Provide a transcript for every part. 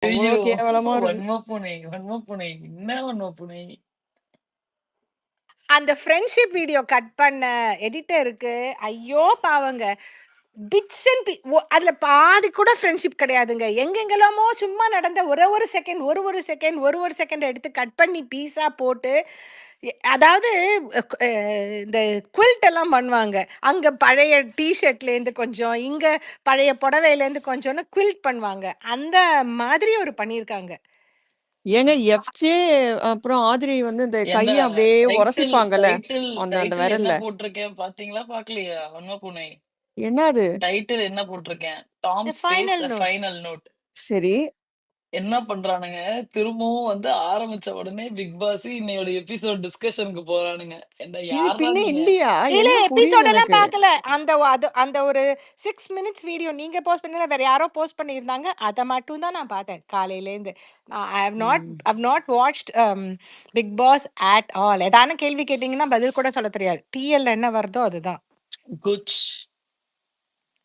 அவ்ளோ ஐயோ! கேவலமா இருக்கு. வன்மப்புனை, வன்மப்புனை. என்ன வன்மப்புனை? அந்த ஃப்ரெண்ட்ஷிப் வீடியோ கட் பண்ண எடிட்டருக்கு ஐயோ பாவங்க. பிட்ஸ் அண்ட் அதுல பாதி கூட ஃப்ரெண்ட்ஷிப் கிடையாதுங்க. எங்கெங்கெல்லாமோ சும்மா நடந்த ஒரு செகண்ட் ஒரு செகண்ட் எடுத்து கட் பண்ணி பீஸா போட்டு அதாவது இந்த குவில்ட் எல்லாம் பண்ணுவாங்க. அங்க பழைய டிஷர்ட்ல இருந்து கொஞ்சம், இங்க பழைய புடவையில இருந்து கொஞ்சம்னு குவில்ட் பண்ணுவாங்க. அந்த மாதிரி ஒரு பண்ணியிருக்காங்க. ஏங்க எஃப்ஜே அப்புறம் ஆதிரி வந்து இந்த ஏன்டா கைய அப்படியே டைட்டில் உரசிப்பாங்கல்ல டைட்டில் அந்த அந்த டைட்டில் என்ன விரல்ல. போட்டிருக்கேன் பாத்தீங்களா? பாக்கலையா? வன்மப்புனை. என்னது? டைட்டில் என்ன போட்டிருக்கேன்? Tom The space final a note. Final note. சரி. என்ன பண்றானுங்க? திரும்பவும் வந்து ஆரம்பிச்ச உடனே பிக் பாஸ் இன்னையோட எபிசோட் டிஸ்கஷனுக்கு போறானுங்க. ஏன்டா இது யார்றா பின்ன நீங்க? இல்லையா? இல்ல என்ன புரியல எபிசோட் எல்லாம் எனக்கு. பார்க்கல. அந்த ஒரு 6 மினிட்ஸ் வீடியோ நீங்க போஸ்ட் பண்ணல, வேற யாரோ போஸ்ட் பண்ணியிருந்தாங்க. அத மட்டும் தான் நான் பார்த்தேன் காலையில இருந்து. ம். I have not watched Bigg Boss at all. ஏதான கேள்வி கேட்டீங்கன்னா பதில் கூட சொல்ல தெரியாது. டிஎல்ல என்ன வருதோ அதுதான். குச்.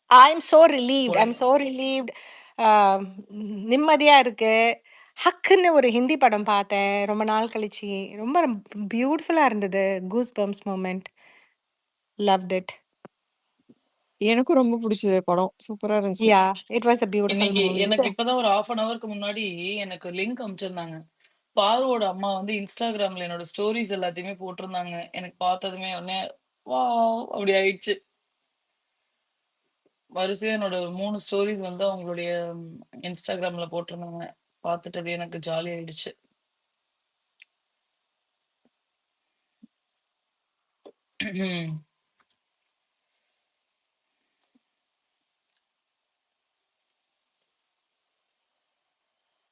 I am so relieved. I boy. Am so relieved. நிம்மதியா இருக்கு. ஹக்குன்னு ஒரு ஹிந்தி படம் பார்த்தேன் ரொம்ப நாள் கழிச்சு. ரொம்ப பியூட்டிஃபுல்லா இருந்தது. Goose bumps moment. Loved it. எனக்கும் ரொம்ப பிடிச்சது படம். சூப்பரா இருந்துச்சு. Yeah, it was a beautiful இன்னைக்கு movie. எனக்கு இப்பதான் ஒரு 1/2 அன் ஹவருக்கு முன்னாடி எனக்கு லிங்க் அனுப்பிச்சிருந்தாங்க. பாருவோட அம்மா வந்து Instagramல என்னோட ஸ்டோரீஸ் எல்லாத்தையுமே போட்டிருந்தாங்க. எனக்கு பார்த்ததுமே உடனே வாவ்! அப்படி ஆயிடுச்சு. வரிசையா என்னோட 3 ஸ்டோரீஸ் வந்து அவங்களுடைய Instagramல போட்டிருந்தாங்க. பார்த்துட்டு எனக்கு ஜாலி ஆயிடுச்சு.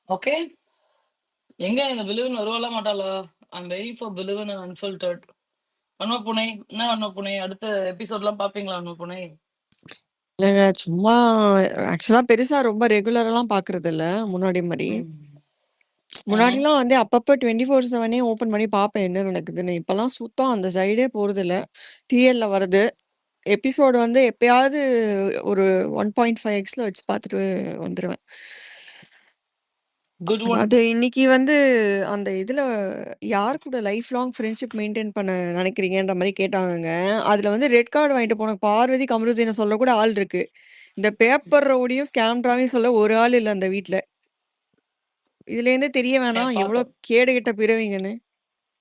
ஓகே. எங்க இந்த பிலிவன் வருவாளா மாட்டாளா? ஐ அம் வெயிட்டிங் ஃபார் பிலிவன் அண்ட் அன்ஃபில்டர்ட். வன்மப்புனை. என்ன வன்மப்புனை? அடுத்த எபிசோட்லாம் பார்ப்பீங்களா வன்மப்புனை? இல்லங்க சும்மா ஆக்சுவலா பெருசா ரொம்ப ரெகுலராலாம் பார்க்கறது இல்ல. முன்னாடி மாரி. ம். ம்ஹ்ம். முன்னாடிலாம் வந்து அப்பப்ப 24/7 ஓப்பன் பண்ணி பார்ப்பேன் என்ன நடக்குதுன்னு. இப்பலாம் சுத்தம் அந்த சைடே போறதில்ல. டிஎல்ல வருது. எபிசோடு வந்து எப்பயாவது ஒரு 1.5xல வச்சு பார்த்துட்டு வந்துருவேன். Good one. அதாவது இன்னைக்கு வந்து அந்த இதுல யார் கூட லைஃப் லாங் ஃப்ரெண்ட்ஷிப் மெயின்டெயின் பண்ண நினைக்கிறீங்கன்ற மாரி கேட்டாங்கங்க. அதுல வந்து ரெட் கார்டு வாங்கிட்டு போன பார்வதி, கமருதீன சொல்ல கூட ஆள் இருக்கு. இந்த பேப்பர் ரவுடியும், ஸ்கேம்ட்ராவையும் சொல்ல ஒரு ஆள் இல்ல அந்த வீட்ல. இதுலேருந்தே தெரிய வேணாம் எவ்வளோ பார்த்தோம். கேடுகெட்ட பிறவிங்கன்னு.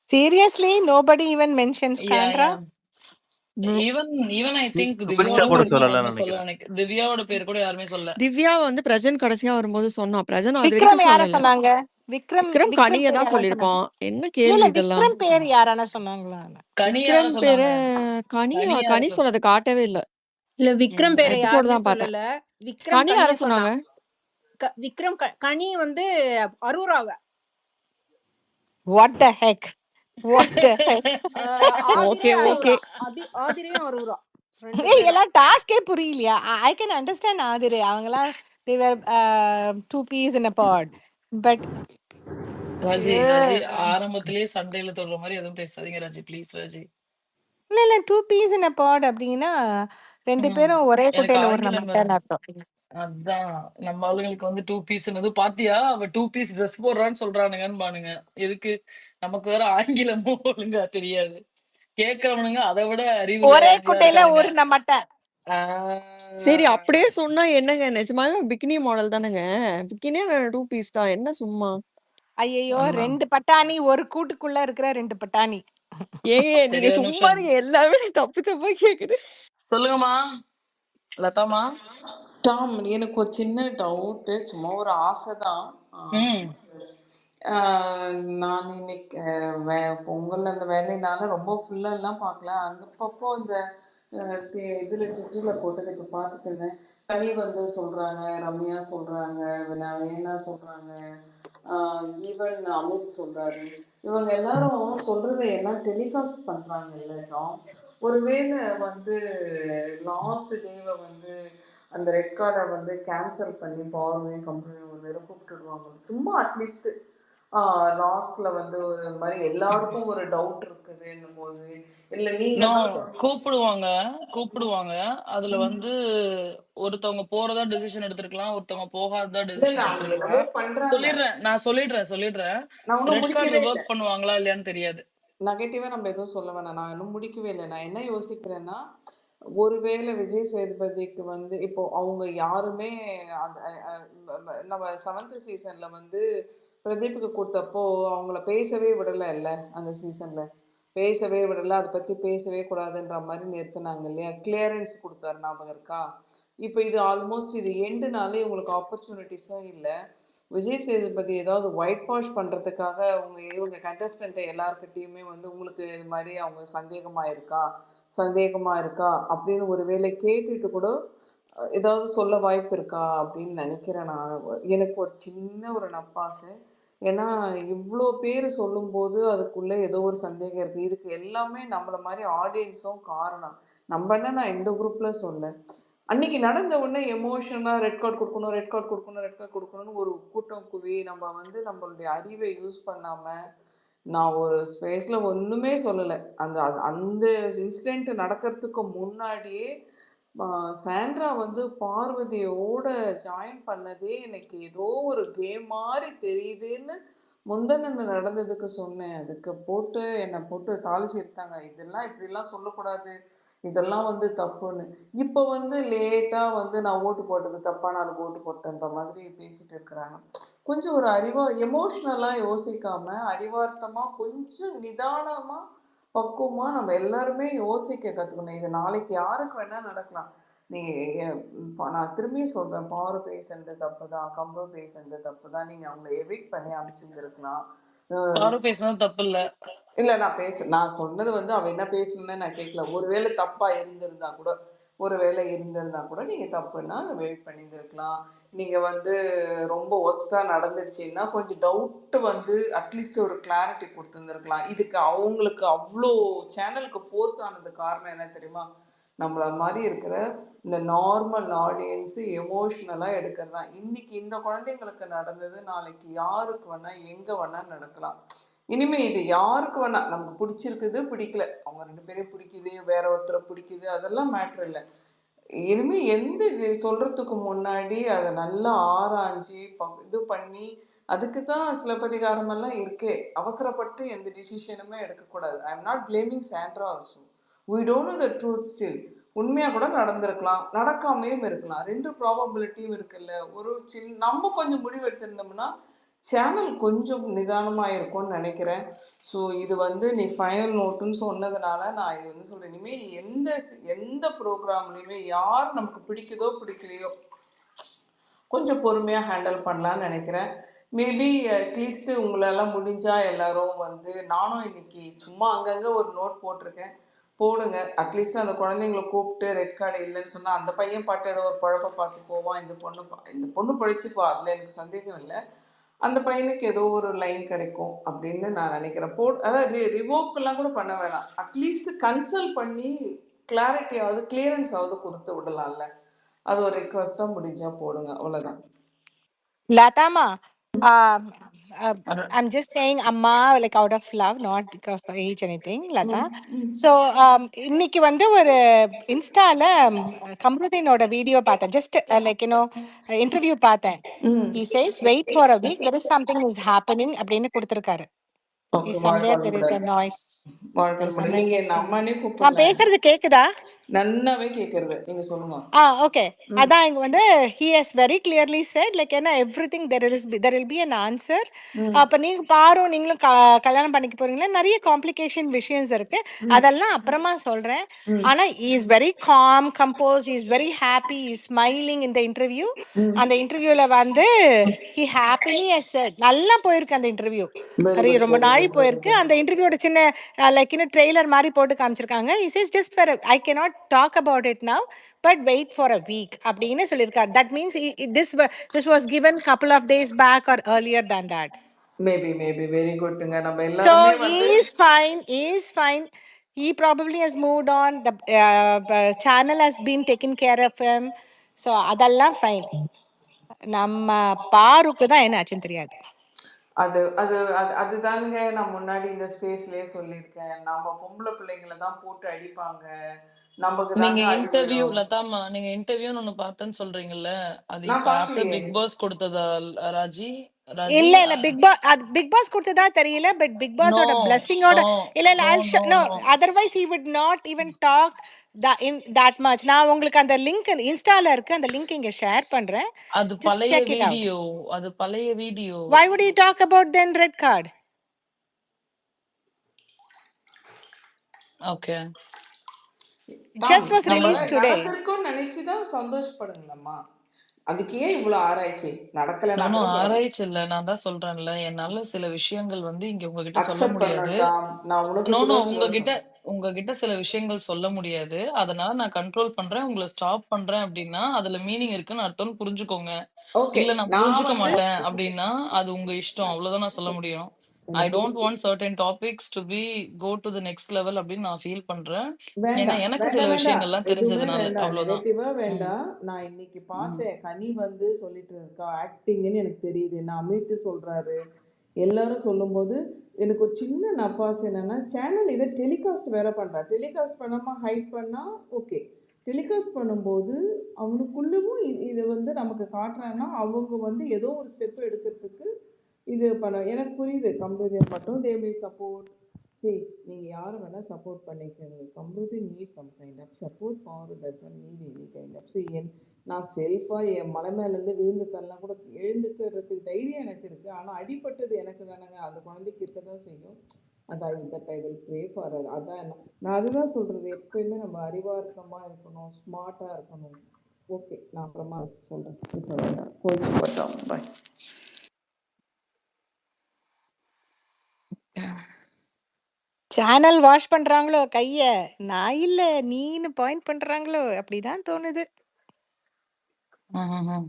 Seriously, nobody even mentions yeah! Kandra. Yeah! ம். ஈவன் ஐ திங்க் சுபிக்ஷா திவ்யாவோட கூட பேர் கூட சொல்லலன்னு யாருமே சொல்ல நினைக்கிறேன். திவ்யாவோட பேர் கூட யாருமே சொல்ல. திவ்யா வந்து பிரஜன் கடைசியா வரும்போது சொன்னா. பிரஜன் அது விக்ரம் வரைக்கும் யார சொல்லல. சொன்னாங்க? விக்ரம் விக்ரம் விக்ரம் கனிய பேர் தான் யாரா சொன்னாங்க? சொல்லியிருப்பான். என்ன இல்ல கேள்வி இதெல்லாம்? விக்ரம் பேர் யாரான சொன்னாங்களா? கனி யார விக்ரம் பேர சொன்னாங்க? கனியா? கனி யார கனி சொ சொன்னத காட்டவே இல்ல. இல்ல விக்ரம் பேரை எபிசோடு யாருமே தான் பார்த்தேன். சொல்லல. விக்ரம் கனி யார கனிய சொன்னாங்க? சொன்னான். விக்ரம் கனி வந்து அரூராவ. What the heck? What the heck? Okay, ஆதிரே ஓகே. அரூரா. ஆதிரையும் அரூரா. 2 ஏய் பேரும். எல்லாம் டாஸ்கே புரியலையா? I can understand ஆதிரு. அவங்கலாம் they were two peas in a pod. But Raji, Raji ஆரம்பத்திலேயே சண்டையில தொடுற மாரி எதுவும் பேசாதீங்க ராஜி. ப்ளீஸ் ராஜி. இல்ல two peas in a pod அப்படின்னா 2 ம். பேரும் ஒரே எனக்கு குட்டையில ஊர்ன ஆங்கிலம் மட்டைன்னு அர்த்தம். அதான். நம்ம ஆளுங்களுக்கு வந்து 2 பீஸ்ன்னது பாத்தியா? அவ 2 பீஸ் ட்ரெஸ் போடுறான்னு சொல்றானுங்கன்னுபானுங்க. எதுக்கு? நமக்கு வேற ஆங்கிலமும் ஒழுங்கா தெரியாது. கேட்கிறவனுங்க அத விட ஒரே அறிவுள்ளவனுங்களா குட்டையில இருக்கானுங்க. ஊர்ன மட்டை. ஆ. சரி அப்படியே சொன்னா என்னங்க? நிஜமாவே பிகினி மாடல் தானங்க. பிகினியே 2 பீஸ் தான். என்ன சும்மா? ஐயையோ! ஆமா. 2 பட்டாணி ஒரு கூட்டுக்குள்ள இருக்கிற 2 பட்டாணி. ஏங்க சரி நீங்க ஒரு சும்மா நிமிஷம். இருங்க. எல்லாமே தப்பு தப்பா கேக்குது. சொல்லுங்கம்மா. லதாம்மா. டாம், எனக்கு ஒரு சின்ன டவுட்டு. சும்மா ஒரு ஆசை தான். ம். நான் இன்னைக்கு பொங்கல் அந்த வேலையினால ரொம்ப ஃபுல்லாலாம் பார்க்கல. அங்கப்பப்போ இந்த இதில் ட்விட்டரில் போட்டது இப்போ பார்த்துட்டு இருந்தேன். கனி வந்து சொல்கிறாங்க, ரம்யா சொல்கிறாங்க, வேணா சொல்கிறாங்க, ஈவன் அமித் சொல்கிறாரு. இவங்க எல்லாரும் சொல்கிறத எல்லாம் டெலிகாஸ்ட் பண்ணுறாங்கல்ல டாம். ஒருவேளை வந்து லாஸ்ட் டேவை வந்து அந்த ரெட் கார்டை வந்து கேன்சல் பண்ணி பார்வையும் கம்பெனியும் கூப்பிட்டுடுவாங்க. சும்மா அட்லீஸ்ட் லாஸ்ட்ல வந்து ஒரு மாதிரி எல்லாருக்கும் ஒரு டவுட் இருக்குதுன்னும் போது, இல்ல நீங்க நோ தான் கூப்பிடுவாங்க. அதுல வந்து ஒருத்தவங்க போறதா டெசிஷன் எடுத்திருக்கலாம். ஒருத்தவங்க போகாததா இல்ல டெசிஷன் அவங்க என்னமோ எடுத்திருக்கலாம். பண்றாங்க. நான் சொல்லிடுறேன். நான் இன்னும் ரெட் கார்ட் முடிக்கவே இல்லை. ரிவர்க் பண்ணுவாங்களா இல்லையான்னு தெரியாது. நெகட்டிவா நம்ம எதுவும் சொல்ல வேணாம். நான் இன்னும் முடிக்கவே இல்ல. நான் என்ன யோசிக்கிறேன்னா, ஒருவேளை விஜய் சேதுபதிக்கு வந்து இப்போ அவங்க யாருமே அந்த நம்ம 7th சீசன்ல வந்து பிரதீப்புக்கு குடுத்தப்போ, அவங்கள பேசவே விடலல்ல, அந்த சீசன்ல. பேசவே விடல. அத பத்தி பேசவே கூடாதுன்ற மாரி நிறுத்துனாங்க இல்லையா? கிளியரன்ஸ் குடுத்தாரு ஞாபகம் இருக்கா? இப்ப இது ஆல்மோஸ்ட் இது எண்டுனாலே இவங்களுக்கு ஆப்பர்ச்சுனிட்டீஸும் இல்ல. விஜய் சேதுபதி ஏதாவது ஒயிட் வாஷ் பண்றதுக்காக இவங்க கண்டஸ்டன்ட் எல்லார்கிட்டயுமே வந்து உங்களுக்கு இது மாதிரி அவங்க சந்தேகமா இருக்கா அப்படின்னு ஒருவேளை கேட்டுட்டு கூட ஏதாவது சொல்ல வாய்ப்பு இருக்கா அப்படின்னு நினைக்கிறேன் நான். எனக்கு ஒரு சின்ன ஒரு நப்பாசை. ஏன்னா இவ்வளோ பேர் சொல்லும்போது அதுக்குள்ள ஏதோ ஒரு சந்தேகம் இருக்கு. இதுக்கு எல்லாமே நம்மள மாதிரி ஆடியன்ஸும் காரணம். நம்ம என்ன, நான் இந்த குரூப்ல சொன்னேன், அன்னைக்கு நடந்த உடனே எமோஷனலாக ரெட் கார்டு கொடுக்கணும்னு ஒரு கூட்டம் குவி நம்ம வந்து நம்மளுடைய அறிவை யூஸ் பண்ணாமல், நான் ஒரு ஸ்பேஸில் ஒன்றுமே சொல்லலை. அந்த அந்த இன்சிடெண்ட் நடக்கிறதுக்கு முன்னாடியே சாண்ட்ரா வந்து பார்வதியோட ஜாயின் பண்ணதே எனக்கு ஏதோ ஒரு கேம் மாதிரி தெரியுதுன்னு முந்தன நடந்ததுக்கு சொன்னேன். அதுக்கு போட்டு என்னை போட்டு தாளிச்சு எடுத்தாங்க. இதெல்லாம் இப்படிலாம் சொல்லக்கூடாது, இதெல்லாம் வந்து தப்புன்னு. இப்போ வந்து லேட்டாக வந்து நான் ஓட்டு போட்டது தப்பான அதுக்கு ஓட்டு போட்டேன்ற மாதிரி பேசிட்டு இருக்கிறாங்க. கொஞ்சம் ஒரு எமோஷ்னலாக யோசிக்காமல் அறிவார்த்தமாக கொஞ்சம் நிதானமாக பக்குவமாக நம்ம எல்லாருமே யோசிக்க கற்றுக்கணும். இது நாளைக்கு யாருக்கு வேணால் நடக்கலாம். நான் திரும்பியும் சொல்கிறேன், பாரு பேசுறது தப்பு தான், கம்பு பேசுறது தப்பு தான். நீங்கள் அவங்கள எவிட் பண்ணி அனுப்பிச்சிருந்துருக்கலாம். பாரு பேசுனது தப்பு இல்ல. இல்லை, நான் சொன்னது வந்து அவள் என்ன பேசணுன்னு நான் கேட்கல. ஒருவேளை தப்பாக இருந்திருந்தா கூட நீங்கள் தப்புன்னா அதை வெயிட் பண்ணியிருந்துருக்கலாம். நீங்கள் வந்து ரொம்ப ஒஸ்ட்டாக நடந்துடுச்சின்னா கொஞ்சம் டவுட்டு வந்து அட்லீஸ்ட் ஒரு கிளாரிட்டி கொடுத்துருந்துருக்கலாம். இதுக்கு அவங்களுக்கு அவ்வளோ சேனலுக்கு ஃபோர்ஸ் ஆனது காரணம் என்ன தெரியுமா? நம்மள மாதிரி இருக்கிற இந்த நார்மல் ஆடியன்ஸு எமோஷ்னலாக எடுக்கிறது தான். இன்னைக்கு இந்த குழந்தைங்களுக்கு நடந்தது நாளைக்கு யாருக்கு வேணால் எங்கே வேணால் நடக்கலாம். இனிமே இது யாருக்கு வேணா, நமக்கு பிடிச்சிருக்குது பிடிக்கல, அவங்க 2 பேரையும் பிடிக்குது, வேற ஒருத்தரை பிடிக்குது, அதெல்லாம் மேட்ரு இல்லை. இனிமே எந்த சொல்றதுக்கு முன்னாடி அதை நல்லா ஆராய்ஞ்சு இது பண்ணி, அதுக்கு தான் சிலப்பதிகாரம் எல்லாம் இருக்கே. அவசரப்பட்டு எந்த டிசிஷனுமே எடுக்கக்கூடாது. I am not blaming Sandra also. we don't know the truth still. உண்மையா கூட நடந்திருக்கலாம், நடக்காமையும் இருக்கலாம். 2 ப்ராபபிலிட்டியும் இருக்குல்ல. நம்ம கொஞ்சம் முடிவு எடுத்திருந்தோம்னா சேனல் கொஞ்சம் நிதானமாக இருக்கும்னு நினைக்கிறேன். ஸோ இது வந்து நீ ஃபைனல் நோட்டுன்னு சொன்னதுனால நான் இது வந்து சொல்கிறேன், இனிமேல் எந்த ப்ரோக்ராம்லையுமே யார் நமக்கு பிடிக்குதோ பிடிக்கலையோ கொஞ்சம் பொறுமையாக ஹேண்டில் பண்ணலான்னு நினைக்கிறேன். மேபி அட்லீஸ்ட் உங்களெல்லாம் முடிஞ்சால் எல்லாரும் வந்து, நானும் இன்னைக்கு சும்மா அங்கங்கே ஒரு நோட் போடுங்க. அட்லீஸ்ட் அந்த குழந்தைங்கள கூப்பிட்டு ரெட் கார்டு இல்லைன்னு சொன்னால் அந்த பையன் பாட்டு ஏதோ ஒரு பழப்பை பார்த்து போவான், இந்த பொண்ணு பழிச்சுக்குவா, அதில் எனக்கு சந்தேகம் இல்லை. அந்த பையனுக்கு ஏதோ ஒரு லைன் கிடைக்கும் அப்படின்னு நான் நினைக்கிறேன். அதாவது ரிவோக்கெல்லாம் கூட பண்ண வேணாம், அட்லீஸ்ட் கன்சல்ட் பண்ணி கிளியரன்ஸ் ஆகுது கொடுத்து விடலாம்ல. அது ஒரு ரிக்வஸ்ட்டாக முடிஞ்சால் போடுங்க, அவ்வளோதான். Latama, I'm just saying Amma like out of love, not because of age anything, Lata. So இன்னைக்கு வந்து ஒரு இன்ஸ்டால கம்ருதீனோட வீடியோ பார்த்தேன். ஜஸ்ட் லைக் இன்டர்வியூ பார்த்தேன். He says wait for a week, there is something is happening அப்படின்னு கொடுத்திருக்காரு. Okay, Somewhere there is a noise. நீங்க என்ன அம்மானே நான் கூப்பிடல, பேசுறது கேக்குதா? நல்லாவே கேட்கறது, நீங்க சொல்லுங்க. ஓகே, அதான் இங்க வந்து he has very clearly said like என்ன everything there will be an answer. அப்ப நீங்களும் கல்யாணம் பண்ணிக்க போறீங்களா, நிறைய காம்ப்ளிகேஷன் விஷயம்ஸ் இருக்கு, அதெல்லாம் அப்புறமா சொல்றேன். ஆனா he is very calm, composed, he is very happy, he is smiling in the interview. அந்த இன்டர்வியூல வந்து he happily has said நல்லா போயிருக்கு அந்த இன்டர்வியூ. ரொம்ப நாள் போயிருக்கு அந்த இன்டர்வியூட சின்ன லைக் ட்ரெய்லர் மாதிரி போட்டு காமிச்சிருக்காங்க. he says just for I cannot talk about it now but wait for a week அப்படின்னு சொல்லியிருக்காரு. that means this was given couple of days back or earlier than that. Maybe very குட்ங்க. நம்ம so எல்லாரும் he is fine. He probably has moved on, the channel has been taken care of him, so அதெல்லாம் fine. நம்ம பாருக்கு தான் என்ன ஆச்சுன்னு தெரியாது. அது அது அது அதுதானுங்க நான் முன்னாடி இந்த ஸ்பேஸ்லயே சொல்லியிருக்கேன். நம்ம பொம்பளை பிள்ளைங்கள தான் போட்டு அடிப்பாங்க. நமக்கு நீங்க தாங்க அடி இன்டர்வியூ விழும். லதாம்மா, நீங்க இன்டர்வியூன்னு ஒண்ணு பார்த்தேன்னு சொல்றீங்கல்ல, அது நான் இப்ப ஆஃப்டர் பார்க்கலையே. பிக் பாஸ் கொடுத்ததா ராஜி? ராஜி? இல்ல இல்ல பிக் பாஸ் கொடுத்ததா தெரியல, பட் பிக் நோ, பாஸோட பிளெஸிங்கோட. நோ, இல்ல இல்ல no, I'll no, no, no. otherwise he would not even talk in that much. நான் உங்களுக்கு அந்த லிங்க் இன்ஸ்டால இருக்கு, அந்த லிங்க் இங்க ஷேர் பண்றேன். அது Just பழைய check it out. வீடியோ. அது பழைய video. Why would he talk about then red card? Okay. Tom Just was நம்ம released today. நடந்திருக்கும்னு நினைச்சுதான் சந்தோஷப்படுங்களம்மா. அதுக்கு ஏன் இவ்வளவு ஆராய்ச்சி? நடக்கலைன்னா நானும் கூட பரவாயில்ல. ஆராய்ச்சி இல்ல. நான் தான் சொல்றேன்ல, என்னால சில விஷயங்கள் வந்து இங்க உங்ககிட்ட சொல்ல அக்செப்ட் முடியாது. பண்ணணும் டாம். நான் உனக்கு நோ, கூட நோ. சில உங்ககிட்ட சில விஷயங்கள் சொல்ல முடியாது. அதனால நான் கண்ட்ரோல் பண்றேன். உங்கள ஸ்டாப் பண்றேன் அப்டின்னா, அதுல மீனிங் இருக்குன்னு அர்த்தம்னு புரிஞ்சுக்கோங்க. ஓகே. இல்ல நான் நான் புரிஞ்சுக்க வந்து மாட்டேன் அப்டின்னா, அது உங்க இஷ்டம். அவ்வளவுதான் நான் சொல்ல முடியும். ஐ எனக்கு don't want certain topics to be go to the next level அப்டின்னு நான் ஃபீல் பண்றேன். ஏன்னா வேண்டாம் எனக்கு சில வேண்டாம் வேண்டாம் விஷயங்கள்லாம் எதுவுமே தெரிஞ்சதுனால. வேண்டாம், அவ்வளவுதான். நெகட்டிவா ம். வேண்டாம். நான் இன்னைக்கு ம். பார்த்தேன், கனி வந்து சொல்லிட்டு இருக்கா ஆக்டிங்னு எனக்கு தெரியுது. நான் அமித் சொல்றாரு, எல்லாரும் சொல்லும்போது எனக்கு ஒரு சின்ன நப்பாசு என்னன்னா, சேனல் இதை டெலிகாஸ்ட் வேற பண்றா. டெலிகாஸ்ட் பண்ணாம ஹைட் பண்ணா ஓகே, டெலிகாஸ்ட் பண்ணும்போது அவனுக்குள்ளவும் இதை வந்து நமக்கு காட்டுறாங்கன்னா அவங்க வந்து ஏதோ ஒரு ஸ்டெப் எடுக்கிறதுக்கு இது பண்ண எனக்கு புரியுது. கம்ப்யூட்டர் மட்டும் தே மே சப்போர்ட். சரி, நீங்கள் யாரை வேணால் சப்போர்ட் பண்ணிக்கோங்க. Computer need some kind of support, power doesn't need any kind of. சரி, நான் செல்ஃபாக என் மலை மேலேருந்து விழுந்து தரலாம் கூட எழுந்துக்கிறதுக்கு தைரியம் எனக்கு இருக்குது. ஆனால் அடிப்பட்டது எனக்கு தானேங்க, அந்த குழந்தைக்கு இருக்க தான் செய்யும். அதான் இந்த டைவில் ப்ரே ஃபார். அதான் நான் அதுதான் சொல்கிறது, எப்பயுமே நம்ம அறிவார்த்தமாக இருக்கணும், ஸ்மார்ட்டாக இருக்கணும். ஓகே, நான் அப்புறமா சொல்கிறேன். இப்போ வேண்டாம், கோச்சு பட்டோம். பாய். சேனல் வாஷ் பண்றாங்களோ கைய, நான் இல்ல நீன்னு பாயிண்ட் பண்றாங்களோ, அப்படிதான் தோணுது. ம்ஹ்ஹ்ம்.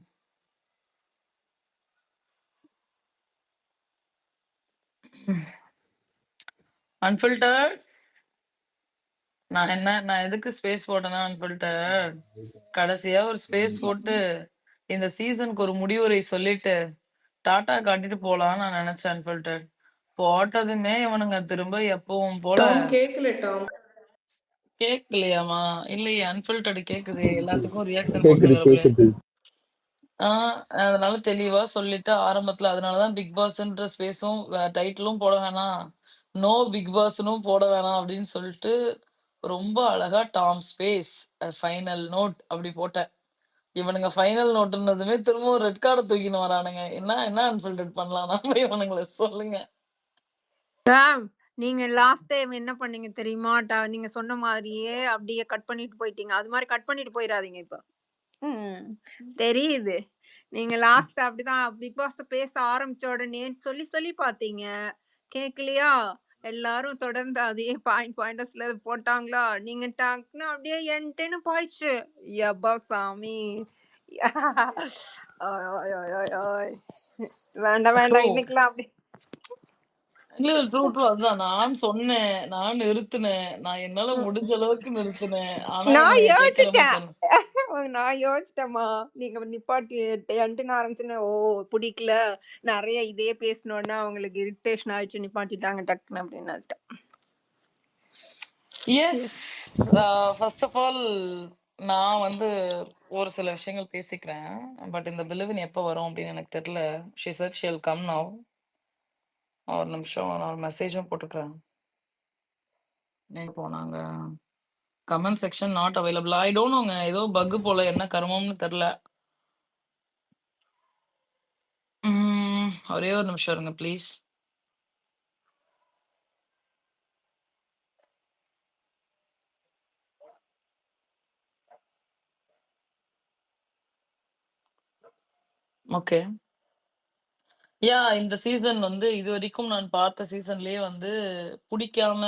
அன்ஃபில்டர்ட். நான் எதுக்கு ஸ்பேஸ் போட்டேன்னா, அன்ஃபில்டர்ட் கடைசியா ஒரு ஸ்பேஸ் போட்டு, இந்த சீசனுக்கு ஒரு முடிவுரை சொல்லிட்டு, டாட்டா காட்டிட்டு போலான்னு நான் நெனச்சேன் அன்ஃபில்டர்ட். போட்டதுமே இவனுங்க திரும்ப எப்பவும் போல டாம் கேட்கல டாம். கேட்கலையாம்மா? இல்லையே, அன்ஃபில்டர்ட் கேக்குதே. எல்லாத்துக்கும் ரியாக்ஷன் கேக்குது போட்டுருக்காப்புலயே. கேக்குது. ஆ அதனால தெளிவா சொல்லிட்டு ஆரம்பத்துல அதனால தான் பிக் பாஸ்ன்ற ஸ்பேஸும் டைட்டிலும் போட வேணாம். நோ பிக் பாஸ்ன்னும் போட வேணாம் அப்படின்னு சொல்லிட்டு, ரொம்ப அழகா டாம் ஸ்பேஸ் ஃபைனல் நோட் அப்படி போட்டேன். இவனுங்க ஃபைனல் நோட்டுன்னதுமே திரும்பவும் ரெட் கார்ட தூக்கின்னு வரானுங்க. என்ன என்ன அன்ஃபில்டர்ட் பண்ணலாம் நம்ம இவனுங்கள சொல்லுங்க. மேம், நீங்க லாஸ்ட் டைம் என்ன பண்ணீங்க தெரியுமா? நீங்க சொன்ன மாதிரியே அப்படியே கட் பண்ணிட்டு போயிட்டீங்க. அது மாதிரி கட் பண்ணிட்டு போயிடாதீங்க இப்போ. தெரியுது. நீங்க லாஸ்ட் அப்படிதான் பிக் பாஸ் பேச ஆரம்பிச்ச உடனே சொல்லி சொல்லி பாத்தீங்க. கேட்கலையா? எல்லாரும் தொடர்ந்து அதே பாயிண்டர்ஸ்ல போட்டாங்களா? நீங்க டக்குன்னு அப்படியே என்ட்டுன்னு போயிடுச்சு. யப்பா சாமி. ஓய், ஓய், ஓய், ஓய், ஓய். வேண்டாம் ட்ரூ. வேண்டாம், இன்னைக்கெல்லாம் அப்படி இல்ல ட்ரூ ட்ரூ அதுதான். நான் சொன்னேன். நான் நிறுத்துனேன். நான் என்னால முடிஞ்ச அளவுக்கு நிறுத்துனேன். ஆனா நான் இவனுங்க கேட்கல யோசிச்சிட்டேன். மாட்டானுங்க. நான் யோசிச்சிட்டேம்மா. நீங்க நிப்பாட்டி என்ட்டுன்னு ஆரம்பிச்சுன்னு, ஓ பிடிக்கல, நிறைய இதே பேசணும்னா அவங்களுக்கு இரிட்டேஷன் ஆயிடுச்சு, நிப்பாட்டிட்டாங்க டக்குன்னு அப்படின்னு நினைச்சிட்டேன். எஸ். ஃபர்ஸ்ட் ஆஃப் ஆல் நான் வந்து ஒரு சில விஷயங்கள் பேசிக்கிறேன். பட் இந்த பிலிவன் எப்போ வரும் அப்படின்னு எனக்கு தெரியல. She said she will come now. ஒரு நிமிஷம் நான் ஒரு மெசேஜும் போட்டுக்கிறேன். எங்க போனாங்க? Comment section not available. I don't நோங்க. ஏதோ பக் போல, என்ன கருமம்னு தெரியல. ஒரே ஒரு நிமிஷம் இருங்க ப்ளீஸ். ஓகே. இந்த சீசன் வந்து இதுவரைக்கும் நான் பார்த்த சீசன்லயே வந்து புடிக்காம,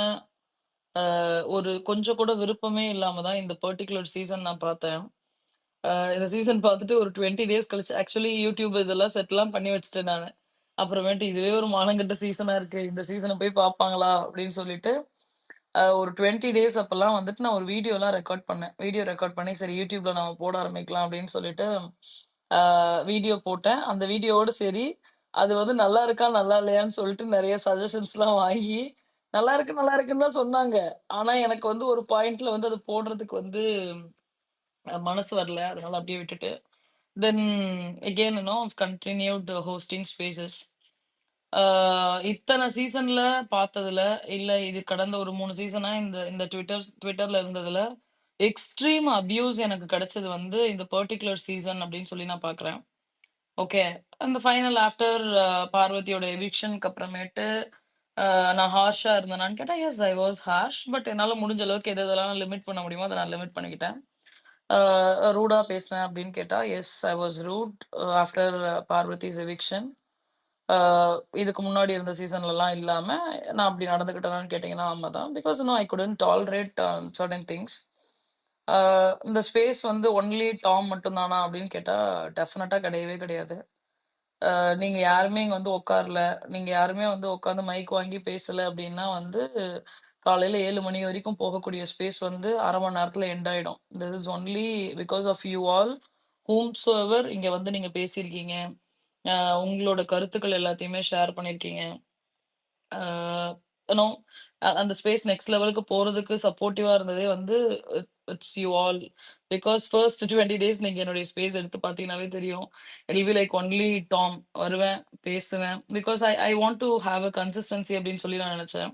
ஒரு கொஞ்சம் கூட விருப்பமே இல்லாம தான் இந்த பர்ட்டிகுலர் சீசன் நான் பார்த்தேன். இந்த சீசன் பார்த்துட்டு ஒரு 20 டேஸ் கழிச்சு ஆக்சுவலி யூடியூப் இதெல்லாம் செட்லாம் பண்ணி வச்சுட்டேன் நானு. அப்புறமேட்டு இதுவே ஒரு மானங்கெட்ட சீசனா இருக்கு. இந்த சீசன போய் பார்ப்பாங்களா அப்படின்னு சொல்லிட்டு, ஒரு 20 டேஸ் அப்பலாம் வந்துட்டு நான் ஒரு வீடியோலாம் ரெக்கார்ட் பண்ணேன். வீடியோ ரெக்கார்ட் பண்ணி சரி யூடியூப்ல நம்ம போட ஆரம்பிக்கலாம் அப்படின்னு சொல்லிட்டு, வீடியோ போட்டேன். அந்த வீடியோவோட சரி, அது வந்து நல்லா இருக்கா, நல்லா இல்லையான்னு சொல்லிட்டு நெறைய சஜஷன்ஸ்லாம் வாங்கி, நல்லா இருக்கு, நல்லா இருக்குன்னு தான் சொன்னாங்க. ஆனா எனக்கு வந்து ஒரு பாயிண்ட்ல வந்து அது போடுறதுக்கு வந்து மனசு வரல. அதனால அப்படியே விட்டுட்டு, தென் அகெயின் கன்டினியூட் ஹோஸ்டிங் ஸ்பேஸஸ். இத்தன சீசன்ல பார்த்ததுல, இல்ல இது கடந்த ஒரு 3 சீசனா இந்த இந்த ட்விட்டர்ல இருந்ததுல, எக்ஸ்ட்ரீம் அபியூஸ் எனக்கு கிடைச்சது வந்து இந்த பர்ட்டிகுலர் சீசன் அப்படின்னு சொல்லி நான் பார்க்குறேன். ஓகே. அந்த ஃபைனல் ஆஃப்டர் பார்வதியோட எவிக்ஷனுக்கு அப்புறமேட்டு, நான் ஹார்ஷா இருந்தேனான்னு கேட்டா, yes I was harsh. But என்னால முடிஞ்ச அளவுக்கு எது எதெல்லாம் லிமிட் பண்ண முடியுமோ, அத நான் லிமிட் பண்ணிக்கிட்டேன். ரூடா பேசினேன் அப்படின்னு கேட்டா, yes I was rude after Parvathi's eviction. இதுக்கு முன்னாடி இருந்த சீசன்லலாம் இல்லாம, நான் அப்படி நடந்துக்கிட்டேனான்னு கேட்டீங்கன்னா, ஆமா தான். Because I couldn't tolerate certain things. இந்த ஸ்பேஸ் வந்து ஒன்லி டாம் மட்டும் தானா அப்படின்னு கேட்டா, டெஃபினட்டா கிடையவே கிடையாது. நீங்க யாருமே இங்க வந்து உட்காரல. நீங்க யாருமே வந்து உட்கார்ந்து மைக் வாங்கி பேசல அப்டின்னா வந்து, காலையில 7 மணி வரைக்கும் போகக்கூடிய ஸ்பேஸ் வந்து 1/2 மணி நேரத்துல எண்ட் ஆயிடும். This is only because of you all whomsoever இங்க வந்து நீங்க பேசியிருக்கீங்க. அ உங்களோட கருத்துக்கள் எல்லாத்தையுமே ஷேர் பண்ணியிருக்கீங்க. ஆ யூனோ அந்த ஸ்பேஸ் நெக்ஸ்ட் லெவலுக்கு போறதுக்கு சப்போர்ட்டிவா இருந்ததே வந்து it's you all. Because first 20 days நீங்க என்னுடைய ஸ்பேஸ் எடுத்து பார்த்தீங்கன்னாவே தெரியும். It will be like only Tom. வருவேன், பேசுவேன். Because I I want to have a consistency அப்படின்னு சொல்லி நான் நெனச்சேன்.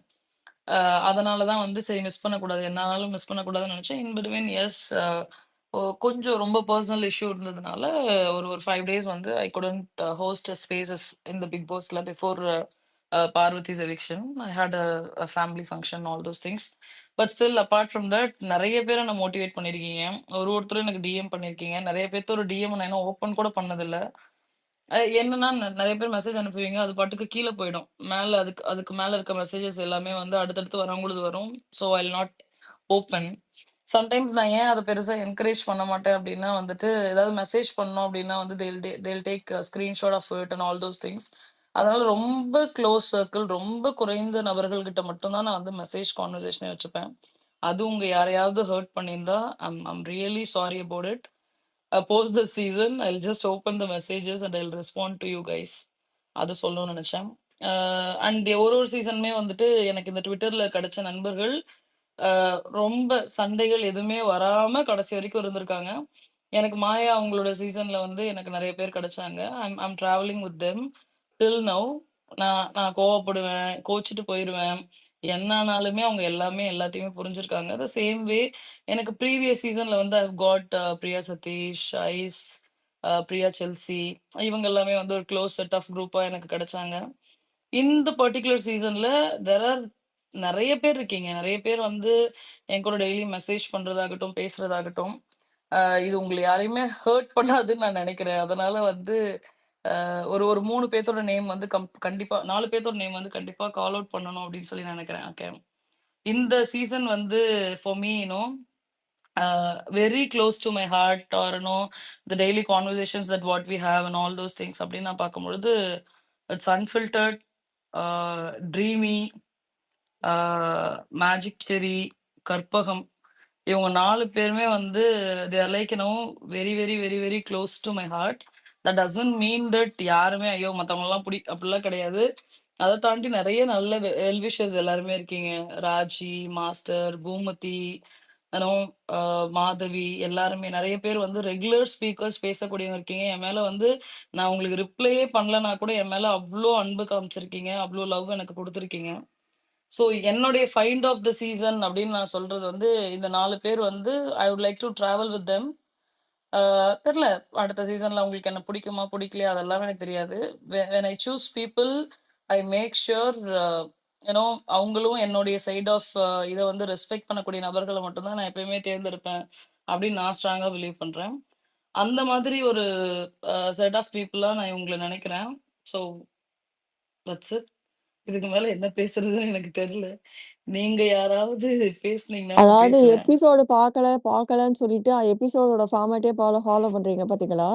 அதனால தான் வந்து சரி மிஸ் பண்ணக்கூடாது. என்ன ஆனாலும் மிஸ் பண்ணக்கூடாதுன்னு நெனச்சேன். இன் பிட்வீன் எஸ் கொஞ்சம் ரொம்ப பெர்சனல் இஷ்யூ இருந்ததுனால ஒரு 5 டேஸ் வந்து I couldn't host spaces in the Bigg பாஸ்ல before Parvati's eviction. I had a family function, all those things. But still, apart from that, நெறைய பேர நான் மோட்டிவேட் பண்ணியிருக்கீங்க. ஒருத்தரும் எனக்கு டிஎம் பண்ணியிருக்கீங்க. நெறைய பேத்தோட டிஎம் நான் இன்னும் ஓப்பன் கூட பண்ணதில்ல. என்னன்னா நெறைய பேர் மெசேஜ் அனுப்புவீங்க. அது பாட்டுக்கு கீழ போயிடும். மேல அதுக்கு அதுக்கு மேல இருக்க மெசேஜஸ் எல்லாமே வந்து அடுத்தடுத்து வரவங்களுது வரும். So I will not open. Sometimes நான் ஏன் அத பெருசா என்கரேஜ் பண்ண மாட்டேன் அப்டின்னா வந்துட்டு, ஏதாவது மெசேஜ் பண்ணோம் அப்டின்னா வந்து they will take screenshot of it and all those things. அதனால ரொம்ப க்ளோஸ் சர்க்கிள், ரொம்ப குறைந்த நபர்கள் கிட்ட மட்டும் தான் நான் வந்து மெசேஜ் கான்வர்சேஷனே வச்சுப்பேன். அது உங்க யாரையாவது ஹர்ட் பண்ணியிருந்தா, I'm really sorry about it. Post the season I will just open the messages and I will respond to you guys. அது சொல்லணும்னு நெனச்சேன். அண்ட் ஒரு சீசனுமே வந்துட்டு எனக்கு இந்த ட்விட்டர்ல கிடைச்ச நண்பர்கள், ரொம்ப சண்டைகள் எதுவுமே வராம கடைசி வரைக்கும் இருந்திருக்காங்க. எனக்கு மாயா அவங்களோட சீசன்ல வந்து எனக்கு நெறைய பேர் கிடைச்சாங்க. I'm travelling with them till now. நான் கோவப்படுவேன், கோச்சுட்டு போயிருவேன். என்ன ஆனாலுமே அவங்க எல்லாமே எல்லாத்தையுமே புரிஞ்சிருக்காங்க. த சேம் வே எனக்கு ப்ரீவியஸ் சீசன்ல வந்து I've got Priya Sathish, Ice, Priya Chelsea இவங்க எல்லாமே வந்து ஒரு க்ளோஸ் செட் ஆஃப் குரூப்பா எனக்கு கிடைச்சாங்க. இந்த பர்ட்டிகுலர் சீசன்ல தேர் ஆர் நெறைய பேர் இருக்கீங்க. நெறைய பேர் வந்து என் கூட டெய்லி மெசேஜ் பண்றதாகட்டும், பேசுறதாகட்டும், இது உங்கள யாரையுமே ஹர்ட் பண்ணாதுன்னு நான் நெனைக்கிறேன். அதனால வந்து ஒரு ஒரு 3 பேத்தோட நேம் வந்து கண்டிப்பா 4 பேத்தோட நேம் வந்து கண்டிப்பா கால் அவுட் பண்ணணும் அப்படின்னு சொல்லி நெனைக்கிறேன். ஓகே. இந்த சீசன் வந்து for me very close to my heart are the daily conversations that what we have and all those things அப்படின்னு நான் பார்க்கும்பொழுது, it's unfiltered, dreamy, magic cherry, Karpagam இவங்க 4 பேருமே வந்து they are like very, very, very, very close to my heart. That doesn't mean that யாருமே ஐயோ! மத்தவங்கலாம் அப்படிலாம் கிடையாது. அத தாண்டி நெறைய நல்ல வெல் விஷர்ஸ் எல்லாருமே இருக்கீங்க. ராஜி, மாஸ்டர், பூமதி, யூனோ மாதவி எல்லாருமே நெறைய பேர் வந்து ரெகுலர் ஸ்பீக்கர்ஸ் பேசக்கூடியவங்க இருக்கீங்க. என் மேல வந்து நான் உங்களுக்கு ரிப்ளையே பண்ணலனா கூட என் மேல அவ்ளோ அன்பு காமிச்சிருக்கீங்க. அவ்ளோ லவ் எனக்கு குடுத்துருக்கீங்க. ஸோ என்னுடைய ஃபைண்ட் ஆஃப் த சீசன் அப்படின்னு நான் சொல்றது வந்து, இந்த 4 பேர் வந்து I would like to travel with them. தெரியல அடுத்த சீசன்ல உங்களுக்கு என்ன பிடிக்குமா, பிடிக்கலையா அதெல்லாம் எனக்கு தெரியாது. When I choose people I make sure அவங்களும் என்னுடைய சைட் ஆஃப் இத வந்து ரெஸ்பெக்ட் பண்ணக்கூடிய நபர்கள மட்டும் தான் நான் எப்பயுமே தேர்ந்தெடுப்பேன். அப்படின்னு நான் ஸ்ட்ராங்கா பிலீவ் பண்றேன். அந்த மாதிரி ஒரு செட் ஆஃப் பீப்பிளா நான் இவங்கள நெனைக்கிறேன். So that's it. இதுக்கு மேல என்ன பேசுறதுன்னு எனக்கு தெரியல. நீங்க யாராவது பேசுனீங்கன்னா நான் அதாவது பேசுவேன். எபிசோடு பார்க்கலன்னு சொல்லிட்டு எபிசோடோட ஃபார்மேட்டே ஃபாலோ பண்றீங்க பாத்தீங்களா?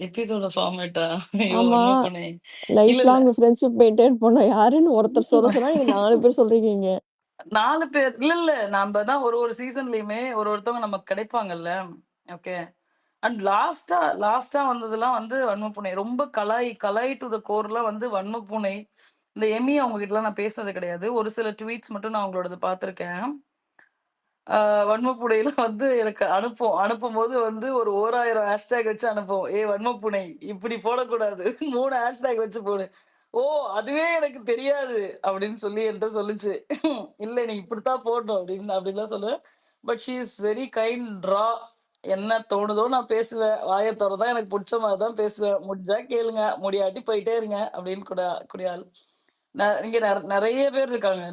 எபிசோட ஃபார்மேட்டா? ஐயோ! ஆமா. வன்ம பொண்ணே. லைஃப் இல்ல, இல்ல. லாங் ஃப்ரெண்ட்ஷிப் மெயின்டெயின் பண்ண யாருன்னு ஒருத்தர் சொன்னா நீங்க 4 பேர் சொல்றீங்க. 4 பேர் இல்ல, இல்ல. நம்ப தான் ஒரு ஒரு சீசன்லயுமே ஒருத்தவங்க நமக்கு கிடைப்பாங்கல்ல. ஓகே. அண்ட் லாஸ்டா வந்ததெல்லாம் வந்து வன்மப்பூனை. ரொம்ப கலாய் டு த கோர்லாம் வந்து வன்மப்பூனை. இந்த எமி அவங்க கிட்டலாம் நான் பேசினது கிடையாது. ஒரு சில ட்வீட்ஸ் மட்டும் நான் அவங்களோடது பார்த்துருக்கேன். வன்மப்புனையில வந்து எனக்கு அனுப்பும்போது வந்து ஒரு 1000 ஹேஷ்டேக் வச்சு அனுப்புவோம். வன்மப்புனை இப்படி போடக்கூடாது. 3 ஹேஷ்டேக் வச்சு போடு. ஓ! அதுவே எனக்கு தெரியாது அப்படின்னு சொல்லி என்ட்ட சொல்லுச்சு. இல்ல நீ இப்படித்தான் போடணும் அப்படின்லாம் சொல்லுவேன். But she is very kind ரா. என்ன தோணுதோ நான் பேசுவேன். வாய தொறந்தா எனக்கு புடிச்ச மாரி தான் பேசுவேன். முடிஞ்சா கேளுங்க, முடியாட்டி போயிட்டே இருங்க அப்படின்னு கூடிய ஆள். இங்க நெறைய பேர் இருக்காங்க.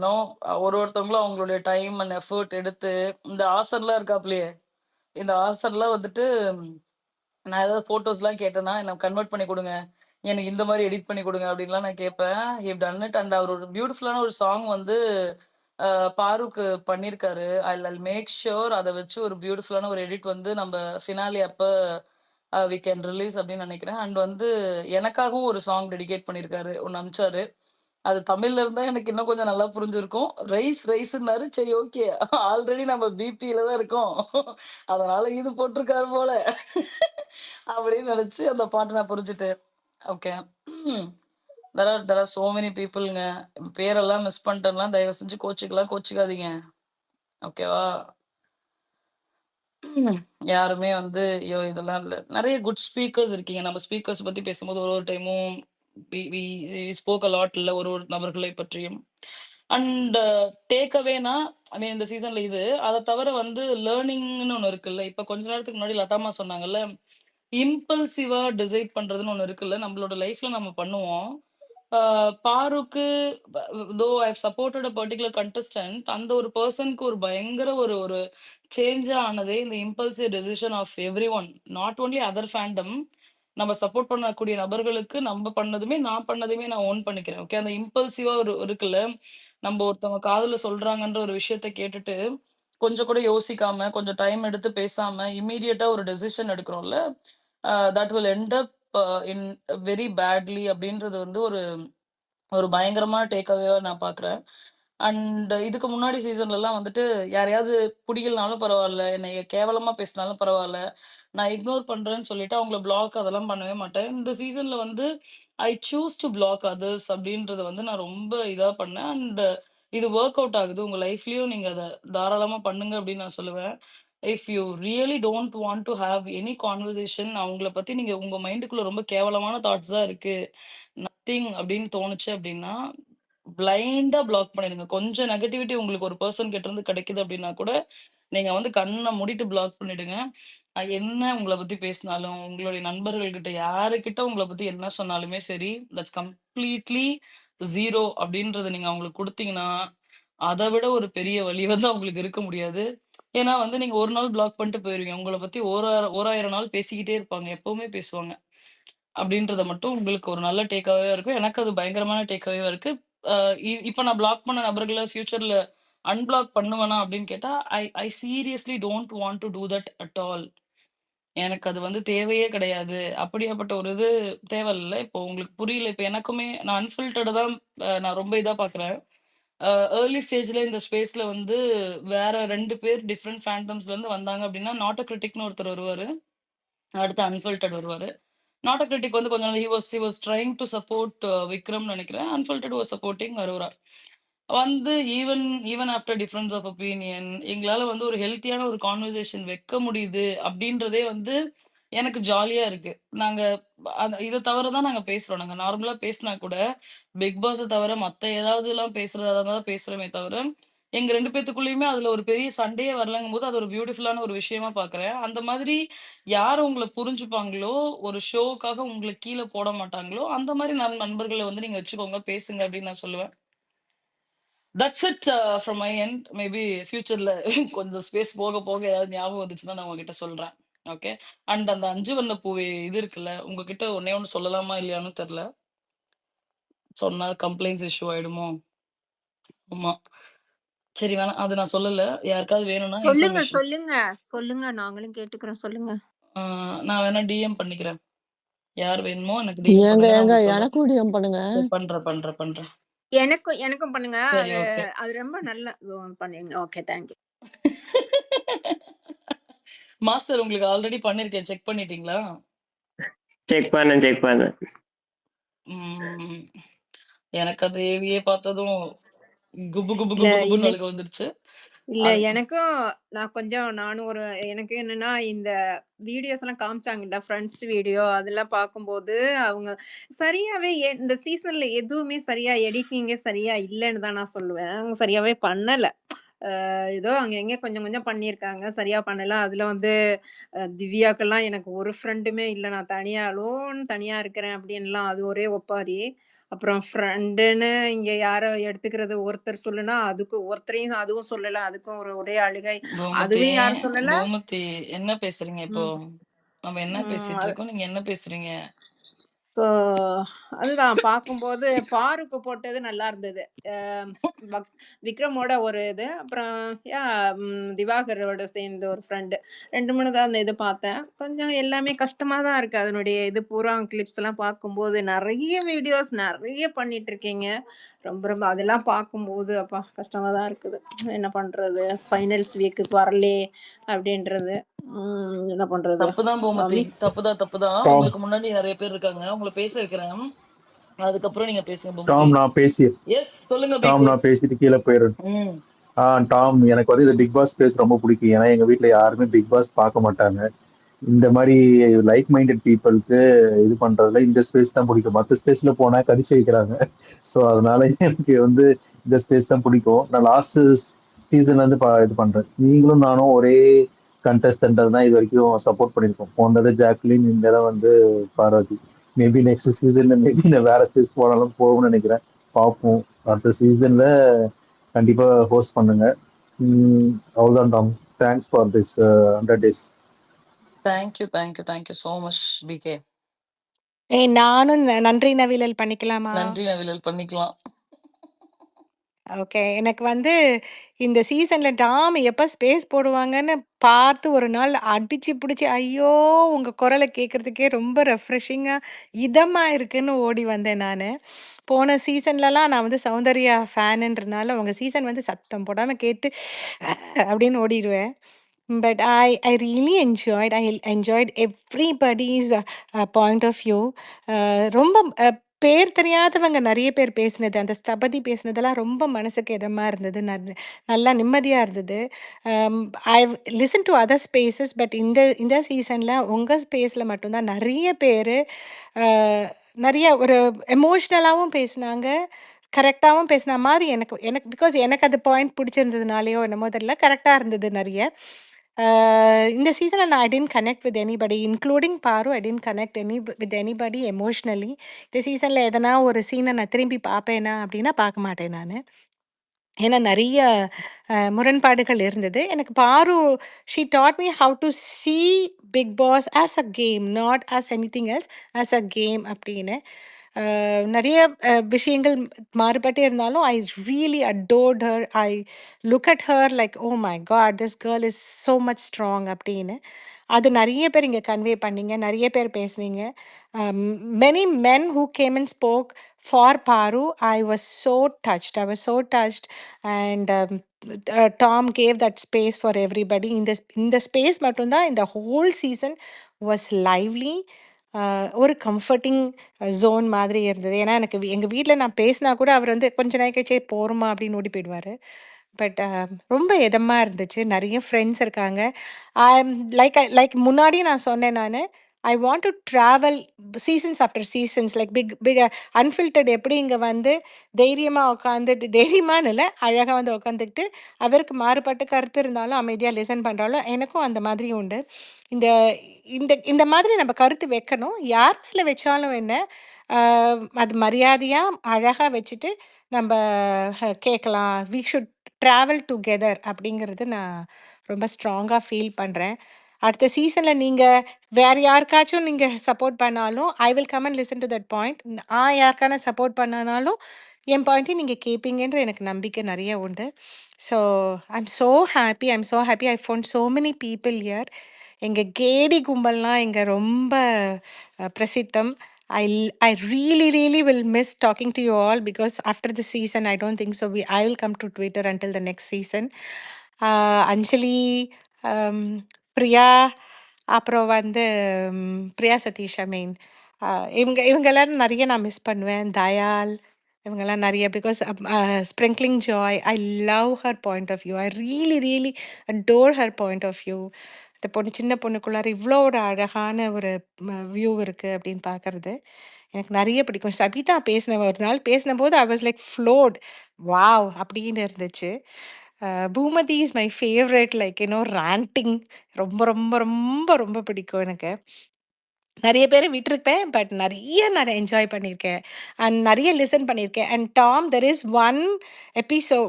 ஒருத்தவங்களும் அவங்களுடைய டைம் அண்ட் எஃபோர்ட் எடுத்து இந்த ஆசர்லாம் இருக்காப்லயே, இந்த ஆசர்லாம் வந்துட்டு நான் ஏதாவது ஃபோட்டோஸ்லாம் கேட்டேன்னா, எனக்கு கன்வெர்ட் பண்ணி குடுங்க. எனக்கு இந்த மாரி எடிட் பண்ணி குடுங்க அப்டின்லாம் நான் கேட்பேன். He have done it and அவர் ஒரு பியூட்டிஃபுல்லான ஒரு சாங் வந்து அ பாரூக் பண்ணியிருக்காரு. ஐல் மேக் ஷூர் அத வச்சு ஒரு பியூட்டிஃபுல்லான ஒரு எடிட் வந்து நம்ம ஃபினாலே அப்ப வி கேன் ரிலீஸ் அப்டின்னு நெனைக்கிறேன். அண்ட் வந்து எனக்காகவும் ஒரு சாங் டெடிகேட் பண்ணியிருக்காரு. ஒண்ணு அனுப்பிச்சாரு. அது தமிழ்ல இருந்தா எனக்கு இன்னும் கொஞ்சம் நல்லா புரிஞ்சிருக்கும். ரைஸ்ன்னாரு. சரி ஓகே. ஆல்ரெடி நம்ம பிபில தான் இருக்கோம். அதனால இது போட்டிருக்காரு போல. அப்படின்னு நினைச்சு அந்த பாட்ட நான் புரிஞ்சுட்டேன். Okay. There are so many பீப்புள்ங்க. பேரெல்லாம் மிஸ் பண்ணிட்டேன்னா தயவு செஞ்சு கோச்சிக்காதீங்க. ஓகேவா? யாருமே வந்து ஐயோ! இதெல்லாம் இல்ல. நெறைய குட் ஸ்பீக்கர்ஸ் இருக்கீங்க. நம்ம ஸ்பீக்கர்ஸ் பத்தி பேசும்போது ஒரு டைமும் we we spoke a lot இல்ல ஒரு நபர்களை பற்றியும். அண்ட் டேக் அவேனா ஐ மீன் இந்த சீசன்ல இது. அத தவிர வந்து லேர்னிங்ன்னு ஒண்ணு இருக்குல்ல. இப்ப கொஞ்ச நேரத்துக்கு முன்னாடி லதாம்மா சொன்னாங்கல்ல. இம்பல்சிவா டிசைட் பண்றதுன்னு ஒண்ணு இருக்குல்ல. நம்மளோட லைஃப்ல நம்ம பண்ணுவோம். பாருக்கு though I have supported a particular contestant அந்த ஒரு பெர்சனுக்கு ஒரு பயங்கர ஒரு ஒரு சேஞ்சா ஆனதே இந்த impulsive decision of everyone. Not only other fandom. நம்ம சப்போர்ட் பண்ணக்கூடிய நபர்களுக்கு நம்ம பண்ணதுமே நான் பண்ணதுமே நான் ஓன் பண்ணிக்கிறேன். ஓகே. அந்த இம்பல்சிவா ஒரு இருக்குல்ல. நம்ம ஒருத்தவங்க காதுல சொல்றாங்கன்ற ஒரு விஷயத்த கேட்டுட்டு, கொஞ்சம் கூட யோசிக்காம, கொஞ்சம் டைம் எடுத்து பேசாம, இம்மீடியட்டா ஒரு டெசிஷன் எடுக்கிறோம்ல. That will end up in very badly அப்படின்றது வந்து ஒரு ஒரு பயங்கரமான டேக் அவேவா நான் பார்க்குறேன். அண்ட் இதுக்கு முன்னாடி சீசன்லலாம் வந்துட்டு யாரையாவது புடிக்கலனாலும் பரவால்ல, என்னைய கேவலமா பேசினாலும் பரவால்ல, நான் இக்னோர் பண்றேன்னு சொல்லிட்டு அவங்கள பிளாக் அதெல்லாம் பண்ணவே மாட்டேன். இந்த சீசன்ல வந்து I choose to block others அப்படின்றத வந்து நான் ரொம்ப இதா பண்ணேன். அண்ட் இது வொர்க் அவுட் ஆகுது. உங்க லைஃப்லயும் நீங்க அத தாராளமா பண்ணுங்க அப்படின்னு நான் சொல்லுவேன். If you really don't want to have any conversation அவங்கள பத்தி நீங்க உங்க மைண்டுக்குள்ள ரொம்ப கேவலமான தாட்ஸ் தான் இருக்கு. நத்திங் அப்படின்னு தோணுச்சு அப்படின்னா, பிளைண்டா பிளாக் பண்ணிடுங்க. கொஞ்சம் நெகட்டிவிட்டி உங்களுக்கு ஒரு பெர்சன் கிட்ட இருந்து கிடைக்குது அப்படின்னா கூட, நீங்க வந்து கண்ண மூடிட்டு பிளாக் பண்ணிடுங்க. என்ன உங்கள பத்தி பேசினாலும், உங்களுடைய நண்பர்கள் கிட்ட யாருகிட்ட உங்கள பத்தி என்ன சொன்னாலுமே சரி, தட்ஸ் கம்ப்ளீட்லி 0 அப்படின்றத நீங்க அவங்களுக்கு குடுத்தீங்கன்னா, அத விட ஒரு பெரிய வலி வந்து அவங்களுக்கு இருக்க முடியாது. ஏன்னா வந்து நீங்க ஒரு நாள் பிளாக் பண்ணிட்டு போயிருவீங்க. உங்கள பத்தி ஓராயிரம் நாள் பேசிக்கிட்டே இருப்பாங்க. எப்பவுமே பேசுவாங்க. அப்படின்றத மட்டும் உங்களுக்கு ஒரு நல்ல டேக் அவேவா இருக்கும். எனக்கு அது பயங்கரமான டேக் அவேவா இருக்கு. அ இப்ப நான் பிளாக் பண்ண நபர்கள ஃபியூச்சர்ல அன்பிளாக் பண்ணுவேனா அப்படின்னு கேட்டா, I I seriously don't want to do that at all. எனக்கு அது வந்து தேவையே கிடையாது. அப்படியாப்பட்ட ஒரு இது தேவையில்ல. இப்போ உங்களுக்கு புரியல. இப்ப எனக்குமே நான் அன்ஃபில்டர்ட தான் நான் ரொம்ப இதா பார்க்குறேன். ஏர்லி ஸ்டேஜ்ல இந்த ஸ்பேஸ்ல வந்து வேற 2 பேர் டிஃபரெண்ட் ஃபேண்டம்ஸ்ல இருந்து வந்தாங்க அப்படின்னா, நாட் அ கிரிட்டிக்ன்னு ஒருத்தர் வருவாரு. அடுத்து அன்ஃபில்டர்ட் வருவாரு. நாட் அ கிரிட்டிக் வந்து கொஞ்ச நாள் he was trying to support விக்ரம்னு நெனைக்கிறேன். Unfiltered was supporting Aurora. வந்து even even after difference of opinion எங்களால வந்து ஒரு ஹெல்த்தியான ஒரு கான்வர்சேஷன் வைக்க முடியுது அப்படின்றதே வந்து எனக்கு ஜாலியா இருக்கு. நாங்க இத தவிர தான் நாங்க பேசுறோம். நாங்க நார்மலா பேசினா கூட, பிக் பாஸ தவிர மத்த ஏதாவதுலாம் பேசுறதா இருந்தா தான் பேசுறோமே தவிர, எங்க 2 பேத்துக்குள்ளயுமே அதுல ஒரு பெரிய சண்டையே வரலங்கும்போது, அது ஒரு பியூட்டிஃபுல்லான ஒரு விஷயமா பார்க்குறேன். அந்த மாதிரி யார் உங்கள புரிஞ்சுப்பாங்களோ, ஒரு ஷோவுக்காக உங்கள கீழ போட மாட்டாங்களோ, அந்த மாரி நண்பர்கள வந்து நீங்க வச்சுக்கோங்க, பேசுங்க அப்படின்னு நான் சொல்லுவேன். That's it from my end. Maybe ஃபியூச்சர்ல கொஞ்சம் ஸ்பேஸ் போக போக ஏதாவது ஞாபகம் வந்துச்சுன்னா நான் உங்ககிட்ட சொல்றேன். ஓகே. அண்ட் அந்த 5 வண்ண பூவே இது இருக்குல்ல, உங்ககிட்ட ஒண்ணே ஒண்ணு சொல்லலாமா இல்லையான்னு தெரியல. சொன்னா கம்ப்ளைண்ட்ஸ் இஷ்யூ ஆயிடுமோ? ஆமா. சரி வேணாம். அது நான் சொல்லல. யாருக்காவது வேணும்னா சொல்லுங்க, இன்ஃபர்மேஷன் சொல்லுங்க. சொல்லுங்க. நாங்களும் கேட்டுக்கிறோம். சொல்லுங்க. நான் வேணா டிஎம் பண்ணிக்கிறேன். யார் வேணுமோ எனக்கு டிஎம் ஏங்க பண்ணுங்க. நான் ஏங்க உங்களுக்கு சொல்றேன். எனக்கும் டிஎம் பண்ணுங்க. பண்றேன். எனக்கும் பண்ணுங்க. சரி அது ஓகே. அது ரொம்ப நல்ல பண்ணுவீங்க. ஓகே. Thank you. மாஸ்டர் உங்களுக்கு ஆல்ரெடி பண்ணிருக்கேன். செக் பண்ணிட்டீங்களா? செக் பண்ணேன். ம். எனக்கு அந்த ஏவியே பார்த்ததும் குபு குபு இல்ல குபு குபுன்னு இன்னைக்கு அழுக வந்துருச்சு. இல்ல அது எனக்கும் நானும் எனக்கு என்னன்னா இந்த வீடியோஸ் எல்லாம் காமிச்சாங்கல்ல ஃப்ரெண்ட்ஸ் வீடியோ அதெல்லாம் பார்க்கும்போது அவங்க சரியாவே இந்த சீசன்ல எதுவுமே சரியா எடிட்டிங்கே சரியா இல்லைன்னு தான் நான் சொல்லுவேன். அவங்க சரியாவே பண்ணல. ஏதோ அங்க எங்க கொஞ்சம் கொஞ்சம் பண்ணியிருக்காங்க. சரியா பண்ணல. அதுல வந்து திவ்யாக்கெல்லாம் எனக்கு ஒரு ஃப்ரெண்டுமே இல்ல. நான் தனியா இருக்கிறேன் அப்படின்லாம் அது ஒரே ஒப்பாரி. அப்புறம் ஃப்ரெண்டுன்னு இங்க யாரோ எடுத்துக்கிறது ஒருத்தர் சொல்லுனா, ஒருத்தரையும் அதுவும் சொல்லல. அதுக்கும் ஒரே அழுகை. கோமதி, அதுவும் யாரும் சொல்லல. கோமதி என்ன பேசுறீங்க இப்போ? ம். நம்ம என்ன பேசிட்டு ம். இருக்கோம்? நீங்க என்ன பேசுறீங்க? ஸோ அதுதான் பார்க்கும்போது பாருக்கு போட்டது நல்லா இருந்தது. அ வக் விக்ரமோட ஒரு இது. அப்புறம் யா திவாகரோட சேர்ந்து ஒரு ஃப்ரெண்டு. 2, 3 தான் அந்த இது பார்த்தேன். கொஞ்சம் எல்லாமே கஷ்டமா தான் இருக்கு. அதனுடைய இது பூரா கிளிப்ஸ்லாம் பார்க்கும்போது நெறைய வீடியோஸ் நெறைய பண்ணிட்டுருக்கீங்க. ரொம்ப ரொம்ப அதெல்லாம் பார்க்கும்போது அப்பா கஷ்டமா தான் இருக்குது. என்ன பண்றது? ஃபைனல்ஸ் வீக்குக்கு வரலே அப்படின்றது. என்ன பண்றது? தப்புதான் கோமதி. மம்மி தப்புதான். டாம் உங்களுக்கு முன்னாடி நெறைய பேர் இருக்காங்க. உங்கள பேச வைக்கிறேன். அதுக்கப்புறம் நீங்க பேசுங்க கோமதி. டாம் நான் பேசி எஸ் சொல்லுங்க டாம் பிக்கு. நான் பேசிட்டு கீழே போயிடுறேன். ம். டாம் எனக்கு வந்து இந்த பிக் பாஸ் ஸ்பேஸ் ரொம்ப பிடிக்கும். ஏன்னா எங்க வீட்ல யாருமே பிக் பாஸ் பார்க்க மாட்டாங்க. இந்த மாதிரி லைக் மைண்டட் பீப்புளுக்கு இது பண்றதுல இந்த ஸ்பேஸ் தான் பிடிக்கும். மற்ற ஸ்பேஸ்ல போனா கடிச்சு வைக்கிறாங்க. ஸோ அதனால எனக்கு வந்து இந்த ஸ்பேஸ் தான் பிடிக்கும். நான் லாஸ்ட் சீசன்ல இருந்து இது பண்றேன். நீங்களும் நானும் ஒரே கண்டஸ்டன்ட் தான் இது வரைக்கும் சப்போர்ட் பண்ணியிருக்கோம். போனது ஜாக்லின், இந்த இடம் வந்து பார்வதி. மேபி நெக்ஸ்ட் சீசன்ல மேபி நான் வேற ஸ்பேஸ் போனாலும் போகும்னு நினைக்கிறேன். பார்ப்போம். அடுத்த சீசன்ல கண்டிப்பா ஹோஸ்ட் பண்ணுங்க. அவ்வளோதான் Tom. Thanks for this 100 days. Thank you so much PK. நானும் நன்றி நவிழல் பண்ணிக்கலாமா? நன்றி நவிழல் பண்ணிக்கலாம். ஓகே. எனக்கு வந்து இந்த சீசன்ல டாம் எப்ப ஸ்பேஸ் போடுவாங்கன்னு பார்த்து ஒரு நாள் அடிச்சு புடிச்சு, ஐயோ! உங்க குரல கேட்கறதுக்கே ரொம்ப ரெஃப்ரெஷிங்கா, இதமா இருக்குன்னு ஓடி வந்தேன் நானு. போன சீசன்லலாம் நான் வந்து சௌந்தர்யா ஃபேனுன்றனால உங்க சீசன் வந்து சத்தம் போடாம கேட்டு அப்படின்னு ஓடிருவேன். But I really enjoyed everybody's point of view. ரொம்ப பேர் தெரியாதவங்க நெறைய பேர் பேசினது, அந்த ஸ்தபதி பேசினதெல்லாம் ரொம்ப மனசுக்கு இதமா இருந்தது. நல்லா நிம்மதியா இருந்தது. I've listen to other spaces. But இந்த இந்த சீசன்ல உங்க ஸ்பேஸ்ல மட்டும் தான் நெறைய பேரு அ நெறைய ஒரு எமோஷனலாவும் பேசினாங்க. கரெக்ட்டாவும் பேசின மாரி எனக்கு எனக்கு பிகாஸ் எனக்கு அது பாயிண்ட் பிடிச்சிருந்ததுனாலயோ என்னமோ தெரியல. கரெக்ட்டா இருந்தது நெறைய. இந்த சீசன்ல நான் I didn't connect with anybody including Paru. I didn't connect with anybody emotionally. இந்த சீசன்ல எதனா ஒரு சீன நான் திரும்பி பார்ப்பேனா அப்படின்னா பார்க்க மாட்டேன் நானு. ஏன்னா நெறைய முரண்பாடுகள் இருந்தது. எனக்கு Paru she taught me how to see Bigg Boss as a game, not as anything else, as a game அப்படின்னு. நெறைய விஷயங்கள் மாறுபட்டே இருந்தாலும் I really adored her. I look at her like, oh my God! This girl is so much strong அப்படின்னு. அது நெறைய பேர் இங்க கன்வே பண்ணீங்க. நெறைய பேர் பேசுனீங்க. Many men who came and spoke for பாரு. I was so touched. I was so touched. And Tom gave that space for everybody. இந்த ஸ்பேஸ் மட்டும் தான் இந்த ஹோல் சீசன் வாஸ் லைவ்லி. ஒரு கம்ஃபர்ட்டிங் ஜோன் மாதிரி இருந்தது. ஏன்னா எனக்கு எங்க வீட்ல நான் பேசினா கூட அவர் வந்து கொஞ்ச நேரம் கழிச்சே போறோமா அப்படின்னு ஓடி போயிடுவாரு. பட் ரொம்ப இதமா இருந்துச்சு. நெறைய ஃப்ரெண்ட்ஸ் இருக்காங்க. லைக் முன்னாடியே நான் சொன்னேன் நானு. I want to travel seasons after seasons like big unfiltered எப்படி இங்க வந்து தைரியமா உட்காந்துட்டு தைரியமான்னு இல்ல, அழகா வந்து உட்காந்துக்கிட்டு அவருக்கு மாறுபட்ட கருத்து இருந்தாலும் அமைதியா லிசன் பண்றாலும் எனக்கும் அந்த மாதிரி உண்டு. இந்த இந்த இந்த மாதிரி நம்ம கருத்து வைக்கணும். யார் மேல வச்சாலும் என்ன, அது மரியாதையா அழகா வச்சுட்டு நம்ப கேட்கலாம். வி ஷுட் ட்ராவல் டுகெதர் அப்படிங்கிறது நான் ரொம்ப ஸ்ட்ராங்கா ஃபீல் பண்றேன். அடுத்த சீசன்ல நீங்க வேற யாருக்காச்சும் நீங்க சப்போர்ட் பண்ணாலும், I will come and listen to that point. நான் யாருக்கான சப்போர்ட் பண்ணனாலும், என் பாயிண்ட்டையும் நீங்க கேட்பீங்கன்ற எனக்கு நம்பிக்கை நெறைய உண்டு. So I am so happy. I found so many people here. எங்க கேடி கும்பல்லாம் இங்க ரொம்ப பிரசித்தம். I really, really will miss talking to you all because after the season, I don't think so. I will come to Twitter until the next season. Anjali, Priya, அப்புறம் வந்து பிரியா சதீஷ் ஐ மீன் இவங்க எல்லாரும் நிறைய நான் மிஸ் பண்ணுவேன். தயால் இவங்கெல்லாம் நிறைய because sprinkling joy I love her point of view. I really really adore her point of view. இந்த பொண்ணு சின்ன பொண்ணுக்குள்ளார இவ்வளோ ஒரு அழகான ஒரு வியூ இருக்கு அப்படின்னு பார்க்கறது எனக்கு நிறைய பிடிக்கும். சபிதா பேசின ஒரு நாள் பேசின போது I was like float. Wow அப்படின்னு இருந்துச்சு. Poomathi is my favourite like ranting ரொம்ப ரொம்ப ரொம்ப ரொம்ப பிடிக்கும் எனக்கு. நிறைய பேரை விட்டிருப்பேன். பட் நிறைய நான் என்ஜாய் பண்ணியிருக்கேன். அண்ட் நிறைய லிசன் பண்ணியிருக்கேன். And Tom there is one episode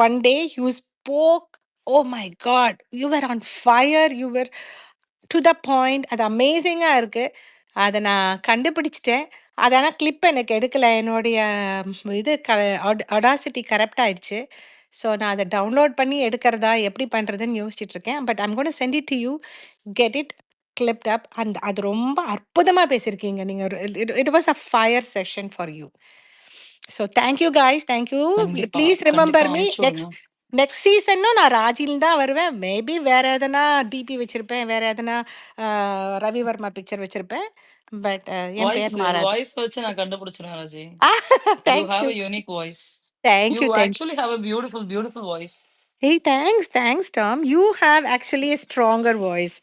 one day you spoke. Oh my God you were on fire. You were to the point. அது அமேசிங்காக இருக்கு. அதை நான் கண்டுபிடிச்சிட்டேன். அது ஆனால் கிளிப் எனக்கு எடுக்கல. என்னுடைய இது அடாசிட்டி கரெக்ட் ஆயிடுச்சு. ஸோ நான் அதை டவுன்லோட் பண்ணி எடுக்கிறதா எப்படி பண்ணுறதுன்னு யோசிச்சுட்டு இருக்கேன். But I'm gonna send it to you. Get it clipped up. அது ரொம்ப அற்புதமா பேசியிருக்கீங்க நீங்க. It was a fire session for you. So thank you guys. Thank you. கண்டிப்பா, ப்ளீஸ் கண்டிப்பா ரிமெம்பர் மீ. அனுப்பிச்சு விடுங்க. நெக்ஸ்ட் சீசனும் நான் ராஜில் தான் வருவேன். மேபி வேற எதனா டிபி வச்சிருப்பேன். வேற எதனா ரவிவர்மா பிக்சர் வச்சிருப்பேன். பட் என் பேர் மாறாது. வாய்ஸ் வச்சு நான் கண்டுபிடிச்சிருவேன் Raji. You have thank you a unique voice. Thank you You thank you. actually have a beautiful, beautiful voice. Hey, thanks, Tom. You have actually a stronger voice.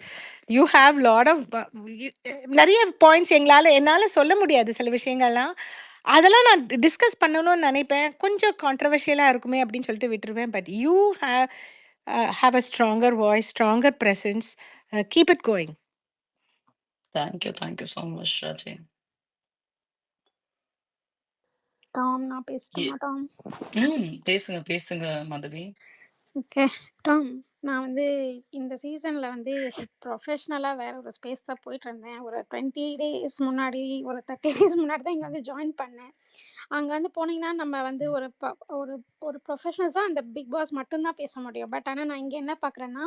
You have lot of நிறைய points என்னால சொல்ல முடியாது சில விஷயங்கள்லாம். அதெல்லாம் நான் டிஸ்கஸ் பண்ணணும்னு நினைப்பேன். கொஞ்சம் கான்ட்ரவர்ஷியலாக இருக்குமே அப்படின்னு சொல்லிட்டு விட்டுருவேன். But you have a stronger voice, stronger presence. Keep it going. Thank you so much, Raji. Tom நான் பேசட்டுமா டாம்? பேசுங்க மாதவி. ஓகே டாம், நான் வந்து இந்த சீசனில் வந்து ப்ரொஃபஷ்னலாக வேற ஒரு ஸ்பேஸ் தான் போயிட்டு இருந்தேன். ஒரு 20 days முன்னாடி, ஒரு 30 days முன்னாடி தான் இங்கே வந்து ஜாயின் பண்ணேன். அங்கே வந்து போனீங்கன்னா நம்ம வந்து ஒரு ஒரு ப்ரொஃபஷனல்ஸாக அந்த பிக் பாஸ் மட்டும்தான் பேச முடியும். பட் ஆனால் நான் இங்கே என்ன பார்க்குறேன்னா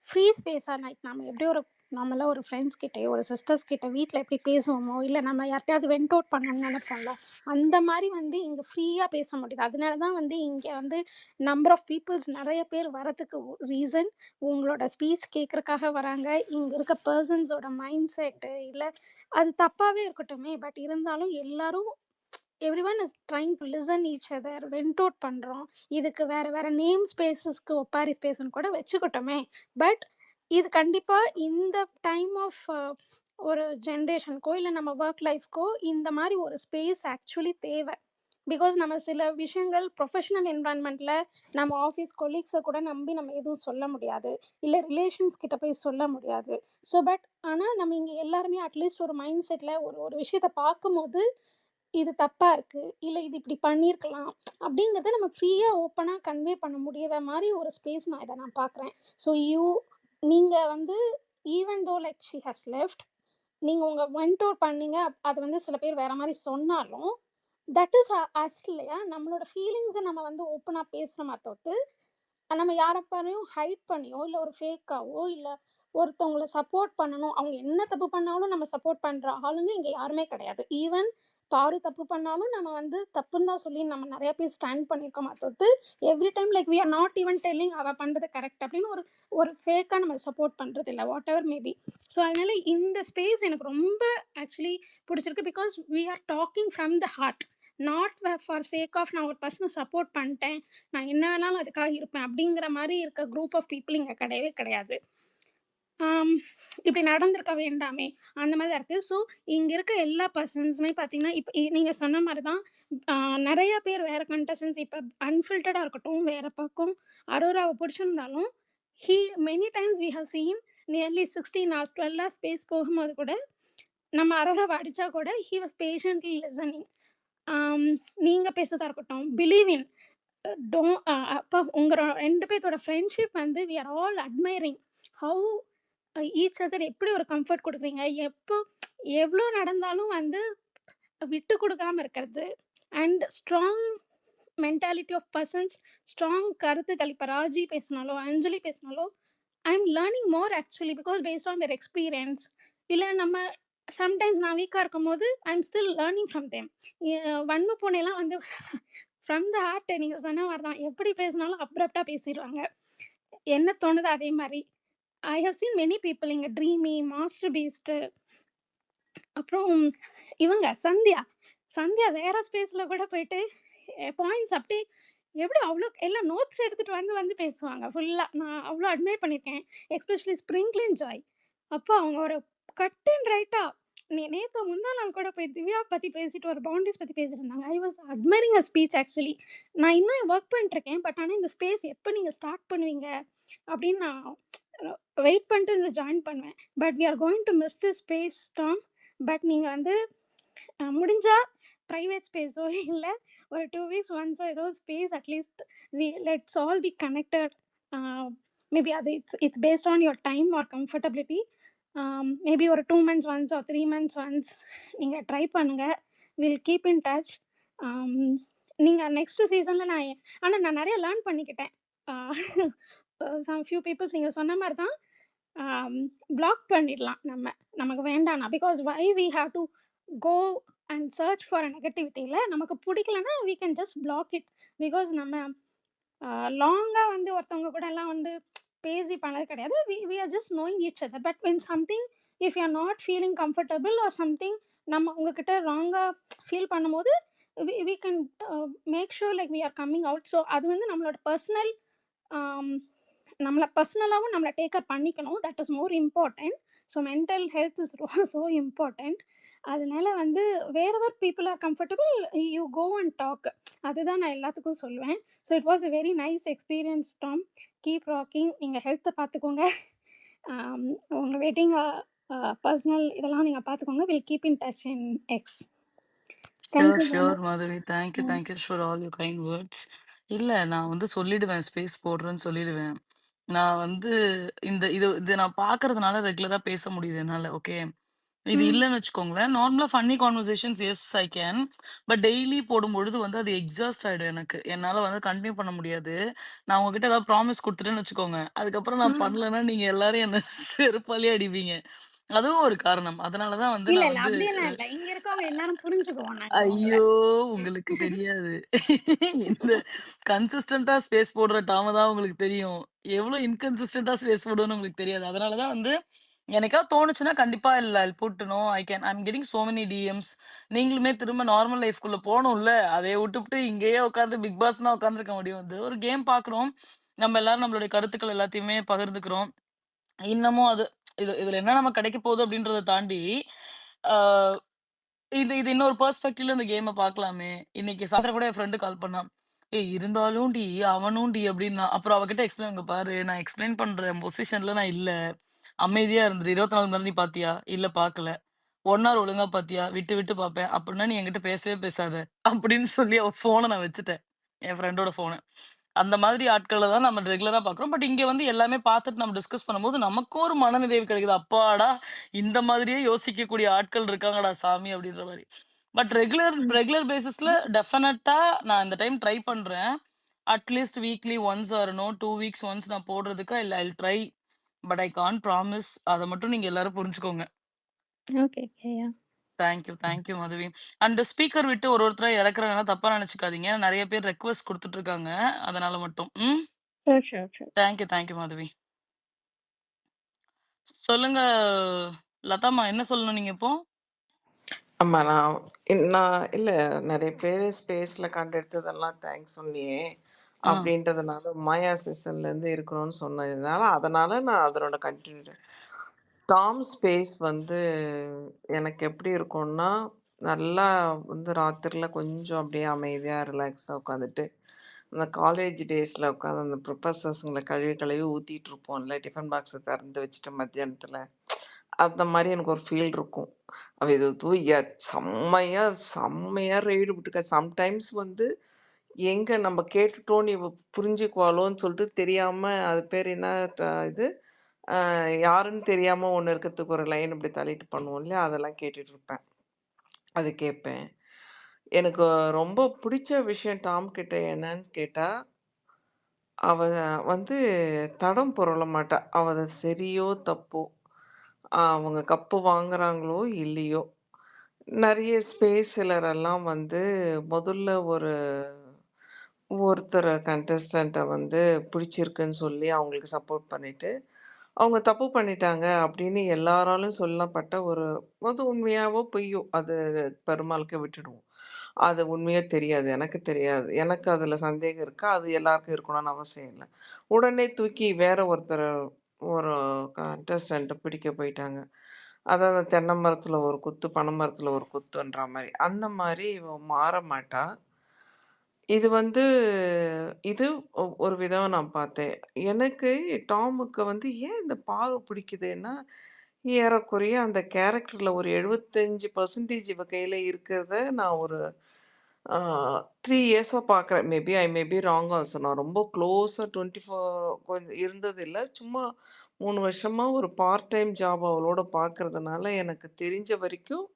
ஃப்ரீ ஸ்பேஸாக லைக் நம்ம எப்படி நம்மளாம் ஒரு ஃப்ரெண்ட்ஸ் கிட்டேயோ ஒரு சிஸ்டர்ஸ் கிட்ட வீட்டில் எப்படி பேசுவோமோ, இல்லை நம்ம யார்கிட்டயாவது வென்ட் அவுட் பண்ணணும்னு நினைப்போம்ல, அந்த மாதிரி வந்து இங்கே ஃப்ரீயாக பேச முடியுது. அதனால தான் வந்து இங்கே வந்து நம்பர் ஆஃப் பீப்புள்ஸ் நிறைய பேர் வரதுக்கு ரீசன் உங்களோட ஸ்பீச் கேட்குறக்காக வராங்க. இங்கே இருக்க பர்சன்ஸோட மைண்ட் செட்டு இல்லை அது தப்பாகவே இருக்கட்டுமே, பட் இருந்தாலும் எல்லாரும் every one is trying to listen each other, vent out பண்ணுறோம். இதுக்கு வேறு வேறு நேம் ஸ்பேஸஸ்க்கு ஒப்பாரி ஸ்பேஸ்ன்னு கூட வச்சுக்கிட்டோமே. பட் இது கண்டிப்பாக இந்த டைம் ஆஃப் ஒரு ஜென்ரேஷனுக்கோ இல்லை நம்ம ஒர்க் லைஃப்க்கோ இந்த மாதிரி ஒரு ஸ்பேஸ் ஆக்சுவலி தேவை. பிகாஸ் நம்ம சில விஷயங்கள் ப்ரொஃபஷனல் என்வரான்மெண்ட்டில் நம்ம ஆஃபீஸ் கொலீக்ஸை கூட நம்பி நம்ம எதுவும் சொல்ல முடியாது, இல்லை ரிலேஷன்ஸ் கிட்ட போய் சொல்ல முடியாது. ஸோ பட் ஆனால் நம்ம இங்கே எல்லாருமே அட்லீஸ்ட் ஒரு மைண்ட் செட்டில் ஒரு விஷயத்தை பார்க்கும்போது இது தப்பாக இருக்குது, இல்லை இது இப்படி பண்ணியிருக்கலாம் அப்படிங்கிறத நம்ம ஃப்ரீயாக ஓப்பனாக கன்வே பண்ண முடியிற மாதிரி ஒரு ஸ்பேஸ் நான் பார்க்குறேன். ஸோ நீங்கள் வந்து even though like she has left, நீங்கள் உங்கள் வென்ட் அவுட் பண்ணீங்க, அது வந்து சில பேர் வேறு மாதிரி சொன்னாலும் தட் இஸ் அஸ் இல்லையா. நம்மளோட ஃபீலிங்ஸை நம்ம வந்து ஓப்பனாக பேசுகிறோமா தவிர்த்து நம்ம யாரப்பாரையும் ஹைட் பண்ணியோ இல்லை ஒரு ஃபேக்காவோ இல்லை ஒருத்தவங்களை சப்போர்ட் பண்ணணும், அவங்க என்ன தப்பு பண்ணாலும் நம்ம சப்போர்ட் பண்ணுற ஆளுங்க இங்கே யாருமே கிடையாது. ஈவன் பாரு தப்பு பண்ணாலும் நம்ம வந்து தப்புன்னு தான் சொல்லி நம்ம நிறைய பேர் ஸ்டாண்ட் பண்ணியிருக்கோம். தவிர்த்து every time like we are not even telling அவள் பண்ணுறது கரெக்ட் அப்படின்னு ஒரு ஃபேக்காக நம்ம சப்போர்ட் பண்ணுறது இல்லை, வாட் எவர் மேபி. ஸோ அதனால இந்த ஸ்பேஸ் எனக்கு ரொம்ப ஆக்சுவலி பிடிச்சிருக்கு. Because we are talking from the heart, not for sake of நான் ஒரு பர்சனை சப்போர்ட் பண்ணிட்டேன், நான் என்ன வேணாலும் அதுக்காக இருப்பேன் அப்படிங்கிற மாதிரி இருக்க குரூப் ஆஃப் பீப்புள் இங்கே கிடையவே கிடையாது. இப்படி நடந்திருக்க வேண்டாமே அந்த மாதிரி தான் இருக்குது. ஸோ இங்கே இருக்க எல்லா பர்சன்ஸுமே பார்த்தீங்கன்னா இப்போ நீங்கள் சொன்ன மாதிரி தான் நிறைய பேர் வேறு கண்டஸ்டன்ஸ் இப்போ அன்ஃபில்டடாக இருக்கட்டும், வேறு பக்கம் அரோராவை பிடிச்சிருந்தாலும் many times we have seen nearly 16 hours 12 hours space போகும்போது கூட நம்ம அரோராவை அடித்தா கூட ஹி வாஸ் பேஷண்ட்லி லிசனிங். நீங்கள் பேசுறதா இருக்கட்டும், பிலீவ் இன் அப்போ உங்களோட 2 பேர்த்தோட ஃப்ரெண்ட்ஷிப் வந்து we are all admiring how each other எப்படி ஒரு கம்ஃபர்ட் கொடுக்குறீங்க, எவ்வளோ நடந்தாலும் வந்து விட்டு கொடுக்காம இருக்கிறது and strong mentality of persons, strong கருத்துக்கள். இப்போ ராஜி பேசினாலோ அஞ்சலி பேசினாலோ I am learning more actually because based on their experience. இல்லை நம்ம சம்டைம்ஸ் நான் வீக்காக இருக்கும் போது I am still learning from them. வன்ம பூனையெல்லாம் வந்து ஃப்ரம் த ஹார்ட் நீங்கள் சொன்ன மாதிரி தான், எப்படி பேசினாலும் அப்ரப்டாக பேசிடுவாங்க, என்ன தோணுதோ அதே மாதிரி. I have seen many people இங்கே ட்ரீமி, மாஸ்டர் பீஸ்ட்டு, அப்புறம் இவங்க சந்தியா சந்தியா வேற ஸ்பேஸில் கூட போயிட்டு பாயிண்ட்ஸ் அப்படியே எப்படி அவ்வளோ எல்லாம் நோட்ஸ் எடுத்துகிட்டு வந்து பேசுவாங்க ஃபுல்லாக. நான் அவ்வளோ அட்மையர் பண்ணியிருக்கேன். எஸ்பெஷலி ஸ்ப்ரிங்க்லின் ஜாய். அப்போ அவங்க ஒரு கட் அண்ட் ரைட்டாக நேற்று முந்தா நாள் கூட போய் திவ்யா பற்றி பேசிட்டு ஒரு பவுண்டரிஸ் பற்றி பேசிட்டு இருந்தாங்க. I was admiring a speech actually. நான் இன்னும் ஒர்க் பண்ணிட்டுருக்கேன். பட் ஆனால் இந்த ஸ்பேஸ் எப்போ நீங்கள் ஸ்டார்ட் பண்ணுவீங்க அப்படின்னு நான் வெயிட் பண்ணிட்டு இந்த ஜாயின் பண்ணுவேன். But we are going to miss the space Tom. But நீங்கள் வந்து முடிஞ்சால் ப்ரைவேட் ஸ்பேஸோ இல்லை ஒரு 2 வீக்ஸ் ஒன்ஸோ ஏதோ space at least let's all be connected. Maybe அது it's based on your time or comfortability. Maybe ஒரு 2 months once or 3 months once நீங்கள் ட்ரை பண்ணுங்கள். Will keep in touch. நீங்கள் நெக்ஸ்ட் சீசனில் ஆனால் நான் நிறைய லேர்ன் பண்ணிக்கிட்டேன். சம் ஃபியூ பீப்புள்ஸ் நீங்கள் சொன்ன மாதிரி தான் பிளாக் பண்ணிடலாம் நமக்கு வேண்டாம்னா. Because why we have to go and search for a நெகட்டிவிட்டியில் நமக்கு பிடிக்கலன்னா we can just block it. Because நம்ம லாங்காக வந்து ஒருத்தவங்க கூட எல்லாம் வந்து பேசி பண்ணது கிடையாது. We are just knowing each other. But when something if you are not feeling comfortable or something நம்ம உங்ககிட்ட ராங்காக ஃபீல் பண்ணும்போது we can make sure like we are coming out. So அது வந்து நம்மளோட பர்சனல் நம்மளை பர்சனலாகவும் நம்மளை டேக்கர் பண்ணிக்கணும். That is more important. So mental health is so important. அதனால வந்து wherever people are comfortable you go and talk. அதுதான் நான் எல்லாத்துக்கும் சொல்லுவேன். So it was a very nice experience Tom. Keep rocking. நீங்கள் ஹெல்த்தை பார்த்துக்கோங்க. உங்கள் வெட்டிங் பர்சனல் இதெல்லாம் நீங்கள் பார்த்துக்கோங்க. Will keep in touch in X. Thank you so sure much. Madhavi. Thank you for all you kind words. இல்ல நான் வந்து சொல்லிடுவேன், ஸ்பேஸ் போடுறேன்னு சொல்லிடுவேன். நான் வந்து இது நான் பார்க்கறதுனால ரெகுலரா பேச முடியுது என்னால. ஓகே. இது இல்லன்னு வச்சுக்கோங்களேன். நார்மலா funny conversations yes I can. But daily போடும்பொழுது வந்து அது எக்ஸாஸ்ட் ஆயிடும் எனக்கு. என்னால வந்து கன்டின்யூ பண்ண முடியாது. நான் உங்ககிட்ட ஏதாவது ப்ராமிஸ் குடுத்துட்டேன்னு வச்சுக்கோங்க. அதுக்கப்புறம் நான் பண்ணலன்னா நீங்க எல்லாரும் என்ன செருப்பாலேயே அடிப்பீங்க. அதுவும் ஒரு காரணம். அதனால தான் வந்து இல்லை நான் இல்லை வந்து அப்படியெல்லாம் இல்லை. இங்கே இருக்கவங்க எல்லாரும் புரிஞ்சுக்குவோம் நாங்கள் உங்களை. ஐயோ! உங்களுக்கு தெரியாது. இந்த கன்சிஸ்டன்ட்டா ஸ்பேஸ் போடுற டாம தான் உங்களுக்கு தெரியும். எவ்ளோ இன்கன்சிஸ்டன்ட்டா ஸ்பேஸ் போடுவேன்னு உங்களுக்கு தெரியாது. அதனால தான் வந்து என்னைக்காவது தோணுச்சுன்னா கண்டிப்பா I'll put no I am getting so many DMs. நீங்களுமே திரும்ப நார்மல் லைஃப்குள்ள போணும்ல. அதை விட்டுப்புட்டு இங்கேயே உட்கார்ந்து பிக் பாஸ்னா உட்கார்ந்திருக்க முடியும். இது ஒரு கேம் பார்க்குறோம். நம்ம எல்லாரும் நம்மளுடைய கருத்துக்கள் எல்லாத்தையுமே பகிர்ந்துக்கிறோம். இன்னமும் இதுல என்ன நமக்கு கிடைக்க போகுது அப்படின்றத தாண்டி, ஆ இது இது இன்னொரு பெர்ஸ்பெக்டிவ்ல இந்த கேம பார்க்கலாமே. இன்னைக்கு சாயந்தரம் கூட என் ஃப்ரெண்ட் கால் பண்ணா. "ஏய் இருந்தாலும்டி, அவனும்டி" அப்படின்னா. அப்புறம் அவகிட்ட எக்ஸ்பிளைன் "இங்க பாரு நான் எக்ஸ்பிளைன் பண்ற பொசிஷன்ல நான் இல்ல. அமைதியா இருந்துரு. 24 மணி நேரம் நீ பார்த்தியா? இல்ல பார்க்கல. 1 ஹவர் ஒழுங்கா பார்த்தியா? விட்டு விட்டு பார்ப்பேன். அப்படின்னா நீ என்கிட்ட பேசவே பேசாத." அப்படின்னு சொல்லி அவ ஃபோன நான் வச்சுட்டேன். என் ஃப்ரெண்டோட ஃபோன. அந்த மாதிரி ஆட்கள தான் நம்ம ரெகுலரா பார்க்குறோம். பட் இங்க வந்து எல்லாமே பார்த்துட்டு நம்ம டிஸ்கஸ் பண்ணும்போது நமக்கும் ஒரு மனநிறைவு கிடைக்குது. அப்பாடா! இந்த மாதிரியே யோசிக்கக்கூடிய ஆட்கள் இருக்காங்கடா சாமி அப்படின்ற மாரி. பட் ரெகுலர் பேசிஸ்ல டெஃபினட்டா நான் இந்த டைம் ட்ரை பண்றேன். At least weekly once or 2 weeks once நான் போடுறதுக்கு I'll try. But I can't promise. அத மட்டும் நீங்க எல்லாரும் புரிஞ்சுக்கோங்க. Okay yeah. Thank you Madhavi. And speaker விட்டு ஒருத்தரா இறக்குறேன்னா தப்பா நினைச்சுக்காதீங்க. நெறைய பேர் ரெக்வெஸ்ட் குடுத்துட்டு இருக்காங்க. அதனால மட்டும். ஷூர். Thank you Madhavi. சொல்லுங்க லதாம்மா, என்ன சொல்லணும் நீங்க இப்போ? ஆமா. நான் இல்ல நெறைய பேரு ஸ்பேஸ்ல கண்டெடுத்ததெல்லாம் தேங்க்ஸ் சொன்னியே! ஆ. அப்படின்றதுனால மாயா சீசன்லேருந்து இருக்கணும்னு சொன்னதுனால, அதனால நான் அதனோட கன்டின்யூ டாம் ஸ்பேஸ் வந்து எனக்கு எப்படி இருக்கும்னா, நல்லா வந்து ராத்திரில கொஞ்சம் அப்படியே அமைதியா ரிலாக்ஸா உட்காந்துட்டு, அந்த காலேஜ் டேஸ்ல உட்காந்து அந்த ப்ரொஃபசர்ஸுங்கள கழுவி கழுவி ஊத்திட்டு இருப்போம்ல, டிஃபன் பாக்ஸ திறந்து வச்சுட்டு மத்தியானத்தில. அந்த மாரி எனக்கு ஒரு ஃபீல் இருக்கும். அவ இது செம்மையா செம்மையா ரெய்டு விட்டுருக்கா. சம்டைம்ஸ் வந்து எங்க நம்ம கேட்டுட்டோன்னு இவ புரிஞ்சுக்குவாளோன்னு சொல்லிட்டு தெரியாம அது பேர் என்ன இது யாருன்னு தெரியாம ஒண்ணு இருக்கிறதுக்கு ஒரு லைன் இப்படி தள்ளிட்டு பண்ணுவோம் இல்லையா? அதெல்லாம் கேட்டுட்டு இருப்பேன். அது கேட்பேன். எனக்கு ரொம்ப பிடிச்ச விஷயம் டாம் கிட்ட என்னன்னு கேட்டா, அவ வந்து தடம் புரள மாட்டா. அவ அது சரியோ, தப்போ, அவங்க கப்பு வாங்குறாங்களோ, இல்லையோ, நெறைய ஸ்பேஸ் சிலரெல்லாம் வந்து முதல்ல ஒருத்தர கண்டஸ்டன்ட்ட வந்து பிடிச்சிருக்குன்னு சொல்லி அவங்களுக்கு சப்போர்ட் பண்ணிட்டு, அவங்க தப்பு பண்ணிட்டாங்க அப்படின்னு எல்லாராலும் சொல்லப்பட்ட ஒரு அது உண்மையாவோ பொய்யோ அது பெருமாளுக்கு விட்டுடுவோம். அது உண்மையோ தெரியாது. எனக்கு தெரியாது. எனக்கு அதில சந்தேகம் இருக்கா? அது எல்லாருக்கும் இருக்கணும்னு அவசியம் இல்ல. உடனே தூக்கி வேற ஒருத்தர ஒரு கண்டஸ்டன்ட்ட பிடிக்க போயிட்டாங்க. அதாவது தென்னை மரத்தில ஒரு குத்து, பனை மரத்தில ஒரு குத்துன்ற மாரி. அந்த மாரி இவ மாற மாட்டா. இது வந்து இது ஒரு விதம் நான் பார்த்தேன். எனக்கு டாமுக்கு வந்து ஏன் இந்த பார்வ பிடிக்குதுன்னா, ஏறக்குறைய அந்த கேரக்டர்ல ஒரு 75% இவ கையில இருக்கிறத நான் ஒரு ஆ 3 இயர்ஸா பார்க்குறேன். Maybe I may be wrong also. நான் ரொம்ப க்ளோஸா 24 கொஞ்சம் இருந்ததில்ல. சும்மா 3 வருஷமா ஒரு பார்ட் டைம் ஜாப் அவளோட பார்க்கறதுனால எனக்கு தெரிஞ்ச வரைக்கும்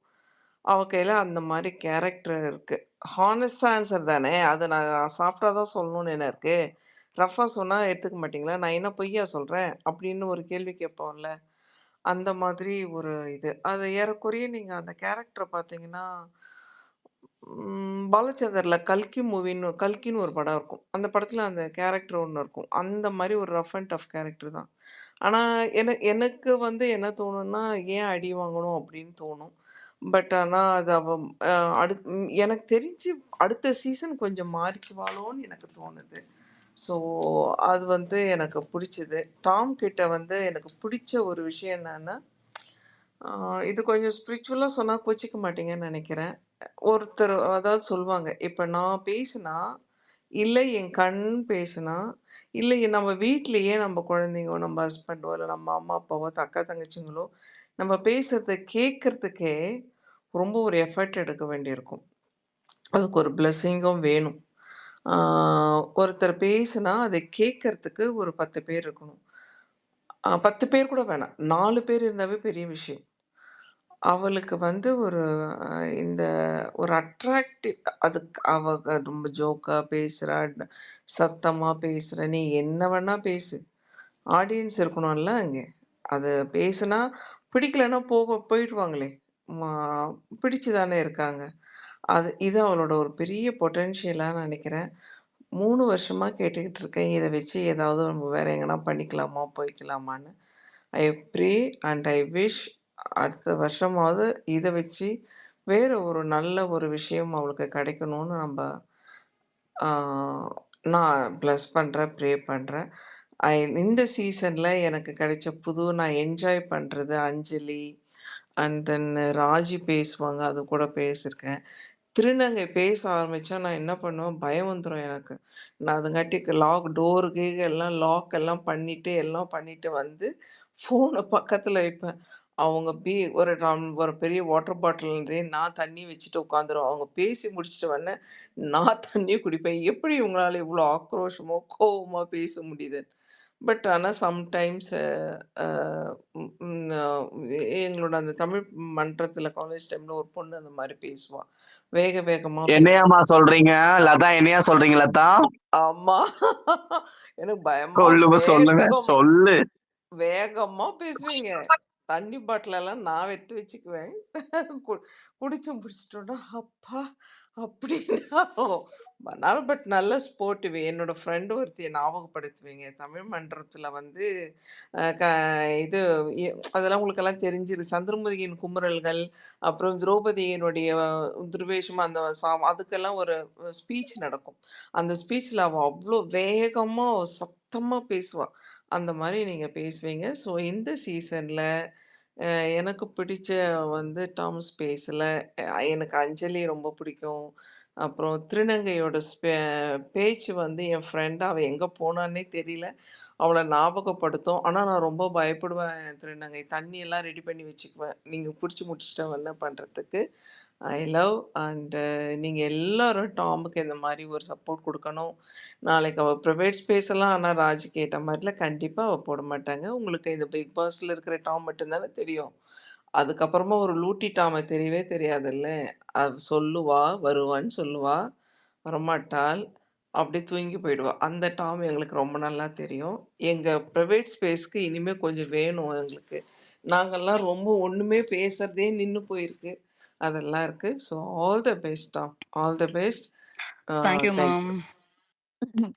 அவ கையில அந்த மாரி கேரக்டர் இருக்கு. ஹானஸ்ட் ஆன்சர் தானே! அத நான் சாஃப்ட்டா தான் சொல்லணும்னு என்ன இருக்கு? ரஃப்பா சொன்னா எடுத்துக்க மாட்டீங்களா? நான் என்ன பொய்யா சொல்றேன்? அப்படின்னு ஒரு கேள்வி கேட்போம்ல. அந்த மாதிரி ஒரு இது. அது ஏறக்குறைய நீங்க அந்த கேரக்டர பார்த்தீங்கன்னா, பாலச்சந்தர்ல கல்கின்னு ஒரு படம் இருக்கும். அந்த படத்துல அந்த கேரக்டர் ஒண்ணு இருக்கும். அந்த மாரி ஒரு ரஃப் அண்ட் டஃப் கேரக்டர் தான். ஆனா, எனக்கு வந்து என்ன தோணும்னா, ஏன் அடி வாங்கணும் அப்படின்னு தோணும். பட் ஆனா, அது அவ அ எனக்கு தெரிஞ்சு அடுத்த சீசன் கொஞ்சம் மாறிக்குவாளோன்னு எனக்கு தோணுது. ஸோ, அது வந்து எனக்கு புடிச்சது. டாம் கிட்ட வந்து எனக்கு பிடிச்ச ஒரு விஷயம் என்னன்னா, ஆ இது கொஞ்சம் ஸ்பிரிச்சுவலா சொன்னா கோச்சிக்க மாட்டீங்கன்னு நெனைக்கிறேன். ஒருத்தர் அதாவது சொல்லுவாங்க, இப்ப நான் பேசினா, இல்ல என் கண் பேசினா, இல்ல நம்ம வீட்லயே நம்ம குழந்தைங்க, நம்ம ஹஸ்பண்டோ, இல்ல நம்ம அம்மா, அப்பாவோ, அக்கா, தங்கச்சிங்களோ, நம்ம பேசுறத கேட்கறதுக்கே ரொம்ப ஒரு எஃபர்ட் எடுக்க வேண்டியிருக்கும். அதுக்கு ஒரு பிளெஸ்ஸிங்கும் வேணும். ஆ ஒருத்தர் பேசினா, அத கேட்கறதுக்கு ஒரு 10 பேர் இருக்கணும். 10 பேர் கூட வேணாம். 4 பேர் இருந்தாவே பெரிய விஷயம். அவளுக்கு வந்து ஒரு இந்த ஒரு அட்ராக்டிவ் அதுக்கு அவ ரொம்ப ஜோக்கா பேசுறா, சத்தமா பேசுறா. நீ என்ன வேணா பேசு. ஆடியன்ஸ் இருக்கணும்ல அங்க. அது பேசுனா பிடிக்கலன்னா போயிடுவாங்களே. மா பிடிச்சு தானே இருக்காங்க. இது அவளோட ஒரு பெரிய பொட்டன்ஷியலா நினைக்கிறேன். 3 வருஷமா கேட்டுக்கிட்டு இருக்கேன். இத வச்சு ஏதாவது நம்ம வேற எங்கனா பண்ணிக்கலாமா? போய்க்கலாமான்னு. I pray and I wish அடுத்த வருஷமாவது இத வச்சு வேற ஒரு நல்ல ஒரு விஷயம் அவளுக்கு கிடைக்கணும்னு ஆ நான் பிளஸ் பண்றேன், ப்ரே பண்றேன். ஐ இந்த சீசன்ல எனக்கு கிடைச்ச நான் என்ஜாய் பண்றது அஞ்சலி, அண்ட் தென் ராஜி பேசுவாங்க. அது கூட பேசியிருக்கேன். திருநங்கை பேச ஆரம்பிச்சா நான் என்ன பண்ணுவேன், பயம் வந்துரும் எனக்கு. நான் அதுங்காட்டிக்கு டோருக்கு எல்லாம் லாக் எல்லாம் பண்ணிட்டு, எல்லாம் பண்ணிட்டு வந்து ஃபோன பக்கத்துல வைப்பேன். அவங்க ஒரு பெரிய வாட்டர் பாட்டில் நிறைய நான் தண்ணி வச்சுட்டு உட்காந்துருவேன். அவங்க பேசி முடிச்சுட்ட உடனே நான் தண்ணி குடிப்பேன். எப்படி இவங்களால இவ்ளோ ஆக்ரோஷமா, கோவமா பேச முடியுது? பட் ஆனா சம்டைம்ஸ் அ ம் ம் அ எங்களோட அந்த தமிழ் மன்றத்தில காலேஜ் டைம்ல ஒரு பொண்ணு அந்த மாரி பேசுவா. வேக வேகமா என்னையாம்மா சொல்றீங்க? லதா என்னையா சொல்றீங்க லதா? ஆமா. எனக்கு பயமா சொல்லுங்க, சொல்லுங்க. சொல்லு. வேகமா பேசுவீங்க. தண்ணி பாட்டிலெல்லாம் நான் எடுத்து வச்சுக்குவேன். கு குடிச்சு முடிச்சுட்டோன்னா, அப்பா! அப்படின்னா பட் நல்ல ஸ்போர்ட்டிவ். என்னோட ஃப்ரெண்ட் ஒருத்திய ஞாபகப்படுத்துவீங்க. தமிழ் மன்றத்தில வந்து அ க இது எ அதெல்லாம் உங்களுக்கெல்லாம் தெரிஞ்சிருக்கு. சந்திரமுகியின் குமுறல்கள், அப்புறம் திரௌபதியினுடைய துர்வேஷம் அந்த அதுக்கெல்லாம் ஒரு ஸ்பீச் நடக்கும். அந்த ஸ்பீச்ல அவ அவ்ளோ வேகமா, சத்தமா பேசுவா. அந்த மாரி நீங்க பேசுவீங்க. ஸோ இந்த சீசன்ல அ எனக்கு பிடிச்ச வந்து டாம் ஸ்பேஸ்ல எனக்கு அஞ்சலி ரொம்ப பிடிக்கும். அப்புறம் திருநங்கையோட பேச்சு வந்து என் ஃப்ரெண்ட் அவ எங்க போனான்னே தெரியல. அவள ஞாபகப்படுத்தும். ஆனா நான் ரொம்ப பயப்படுவேன் திருநங்கை. தண்ணி எல்லாம் ரெடி பண்ணி வச்சுக்குவேன். நீங்க குடிச்சு முடிச்சுட்டா என்ன பண்றதுக்கு. ஐ லவ் அண்ட் நீங்க எல்லாரும் டாமுக்கு இந்த மாரி ஒரு சப்போர்ட் குடுக்கணும். நாளைக்கு அவ பிரைவேட் ஸ்பேஸ் எல்லாம் ஆனா ராஜ் கேட்ட மாரிலாம் கண்டிப்பா அவ போட மாட்டாங்க. உங்களுக்கு இந்த பிக் பாஸ்ல இருக்கிற டாம் மட்டும் தானே தெரியும். அதுக்கப்புறமா ஒரு லூட்டி டாம தெரியவே தெரியாதுல்ல. அவ சொல்லுவா, வருவான்னு சொல்லுவா, வரமாட்டாள். அப்படியே தூங்கி போயிடுவா. அந்த டாம் எங்களுக்கு ரொம்ப நல்லா தெரியும். எங்க பிரைவேட் ஸ்பேஸ்க்கு இனிமே கொஞ்சம் வேணும் எங்களுக்கு. நாங்கலாம் ரொம்ப ஒண்ணுமே பேசுறதே நின்னு போயிருக்கு. அதெல்லாம் இருக்கு. So all the best Tom. All the best. Thank you thank ma'am. You.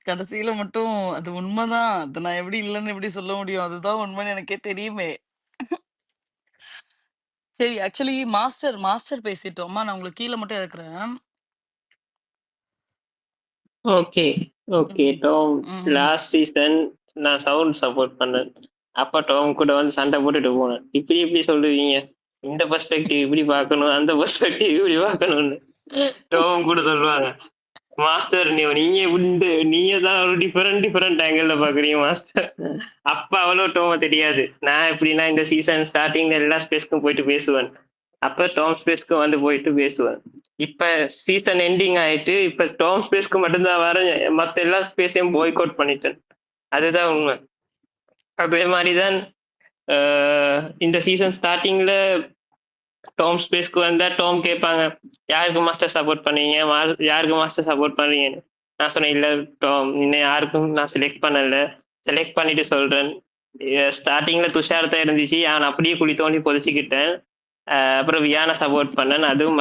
கடைசியில மட்டும் அது உண்மைதான். அது நான் எப்படி இல்லன்னு எப்படி சொல்ல முடியும்? அதுதான் உண்மைன்னு எனக்கே தெரியுமே. சரி ஆக்சுவலி மாஸ்டர் பேசிட்டோம். அம்மா நான் உங்களுக்கு கீழ மட்டும் இறக்குறேன். ஓகே ஓகே ம். டாம் ம். லாஸ்ட் சீசன் நான் சவுண்ட் சப்போர்ட் பண்ணேன். அப்ப டாம் கூட வந்து சண்டை போட்டுட்டு போனேன். இப்படி இப்படி சொல்லுவீங்க, இந்த பெர்ஸ்பெக்டிவ் இப்படி பார்க்கணும், அந்த பெர்ஸ்பெக்டிவ் இப்படி பார்க்கணும்னு டாம் கூட சொல்லுவாங்க. மாஸ்டர் நீங்க தான் ஒரு டிஃபரெண்ட் ஆங்கிள் பாக்குறீங்க மாஸ்டர். அப்ப அவ்வளவு டோம தெரியாது. நான் எப்படின்னா இந்த சீசன் ஸ்டார்டிங்ல எல்லா ஸ்பேஸ்க்கும் போயிட்டு பேசுவேன். அப்ப டாம் ஸ்பேஸ்க்கு வந்து போயிட்டு பேசுவேன். இப்ப சீசன் எண்டிங் ஆயிட்டு இப்ப டாம் ஸ்பேஸ்க்கு மட்டும்தான் வரேன். மத்த எல்லா ஸ்பேஸையும் பாய்க் அவுட் பண்ணிட்டேன். அதுதான் உண்மை. அதே மாதிரிதான் இந்த சீசன் ஸ்டார்டிங்ல டாம் ஸ்பேஸ்க்கு வந்தா டாம் கேட்பாங்க, யாருக்கு மாஸ்டர் சப்போர்ட் பண்ணீங்க, யாருக்கு மாஸ்டர் சப்போர்ட் பண்ணீங்கன்னு. நான் சொன்னேன், இல்ல டாம், இன்னும் யாருக்கும் நான் செலக்ட் பண்ணல, செலக்ட் பண்ணிட்டு சொல்றேன். ஸ்டார்டிங்ல துஷார் தான் இருந்துச்சு, நான் அப்படியே குழி தோண்டி பொதிச்சுக்கிட்டேன். அப்புறம் வியானை சப்போர்ட் பண்ணேன். அதுவும்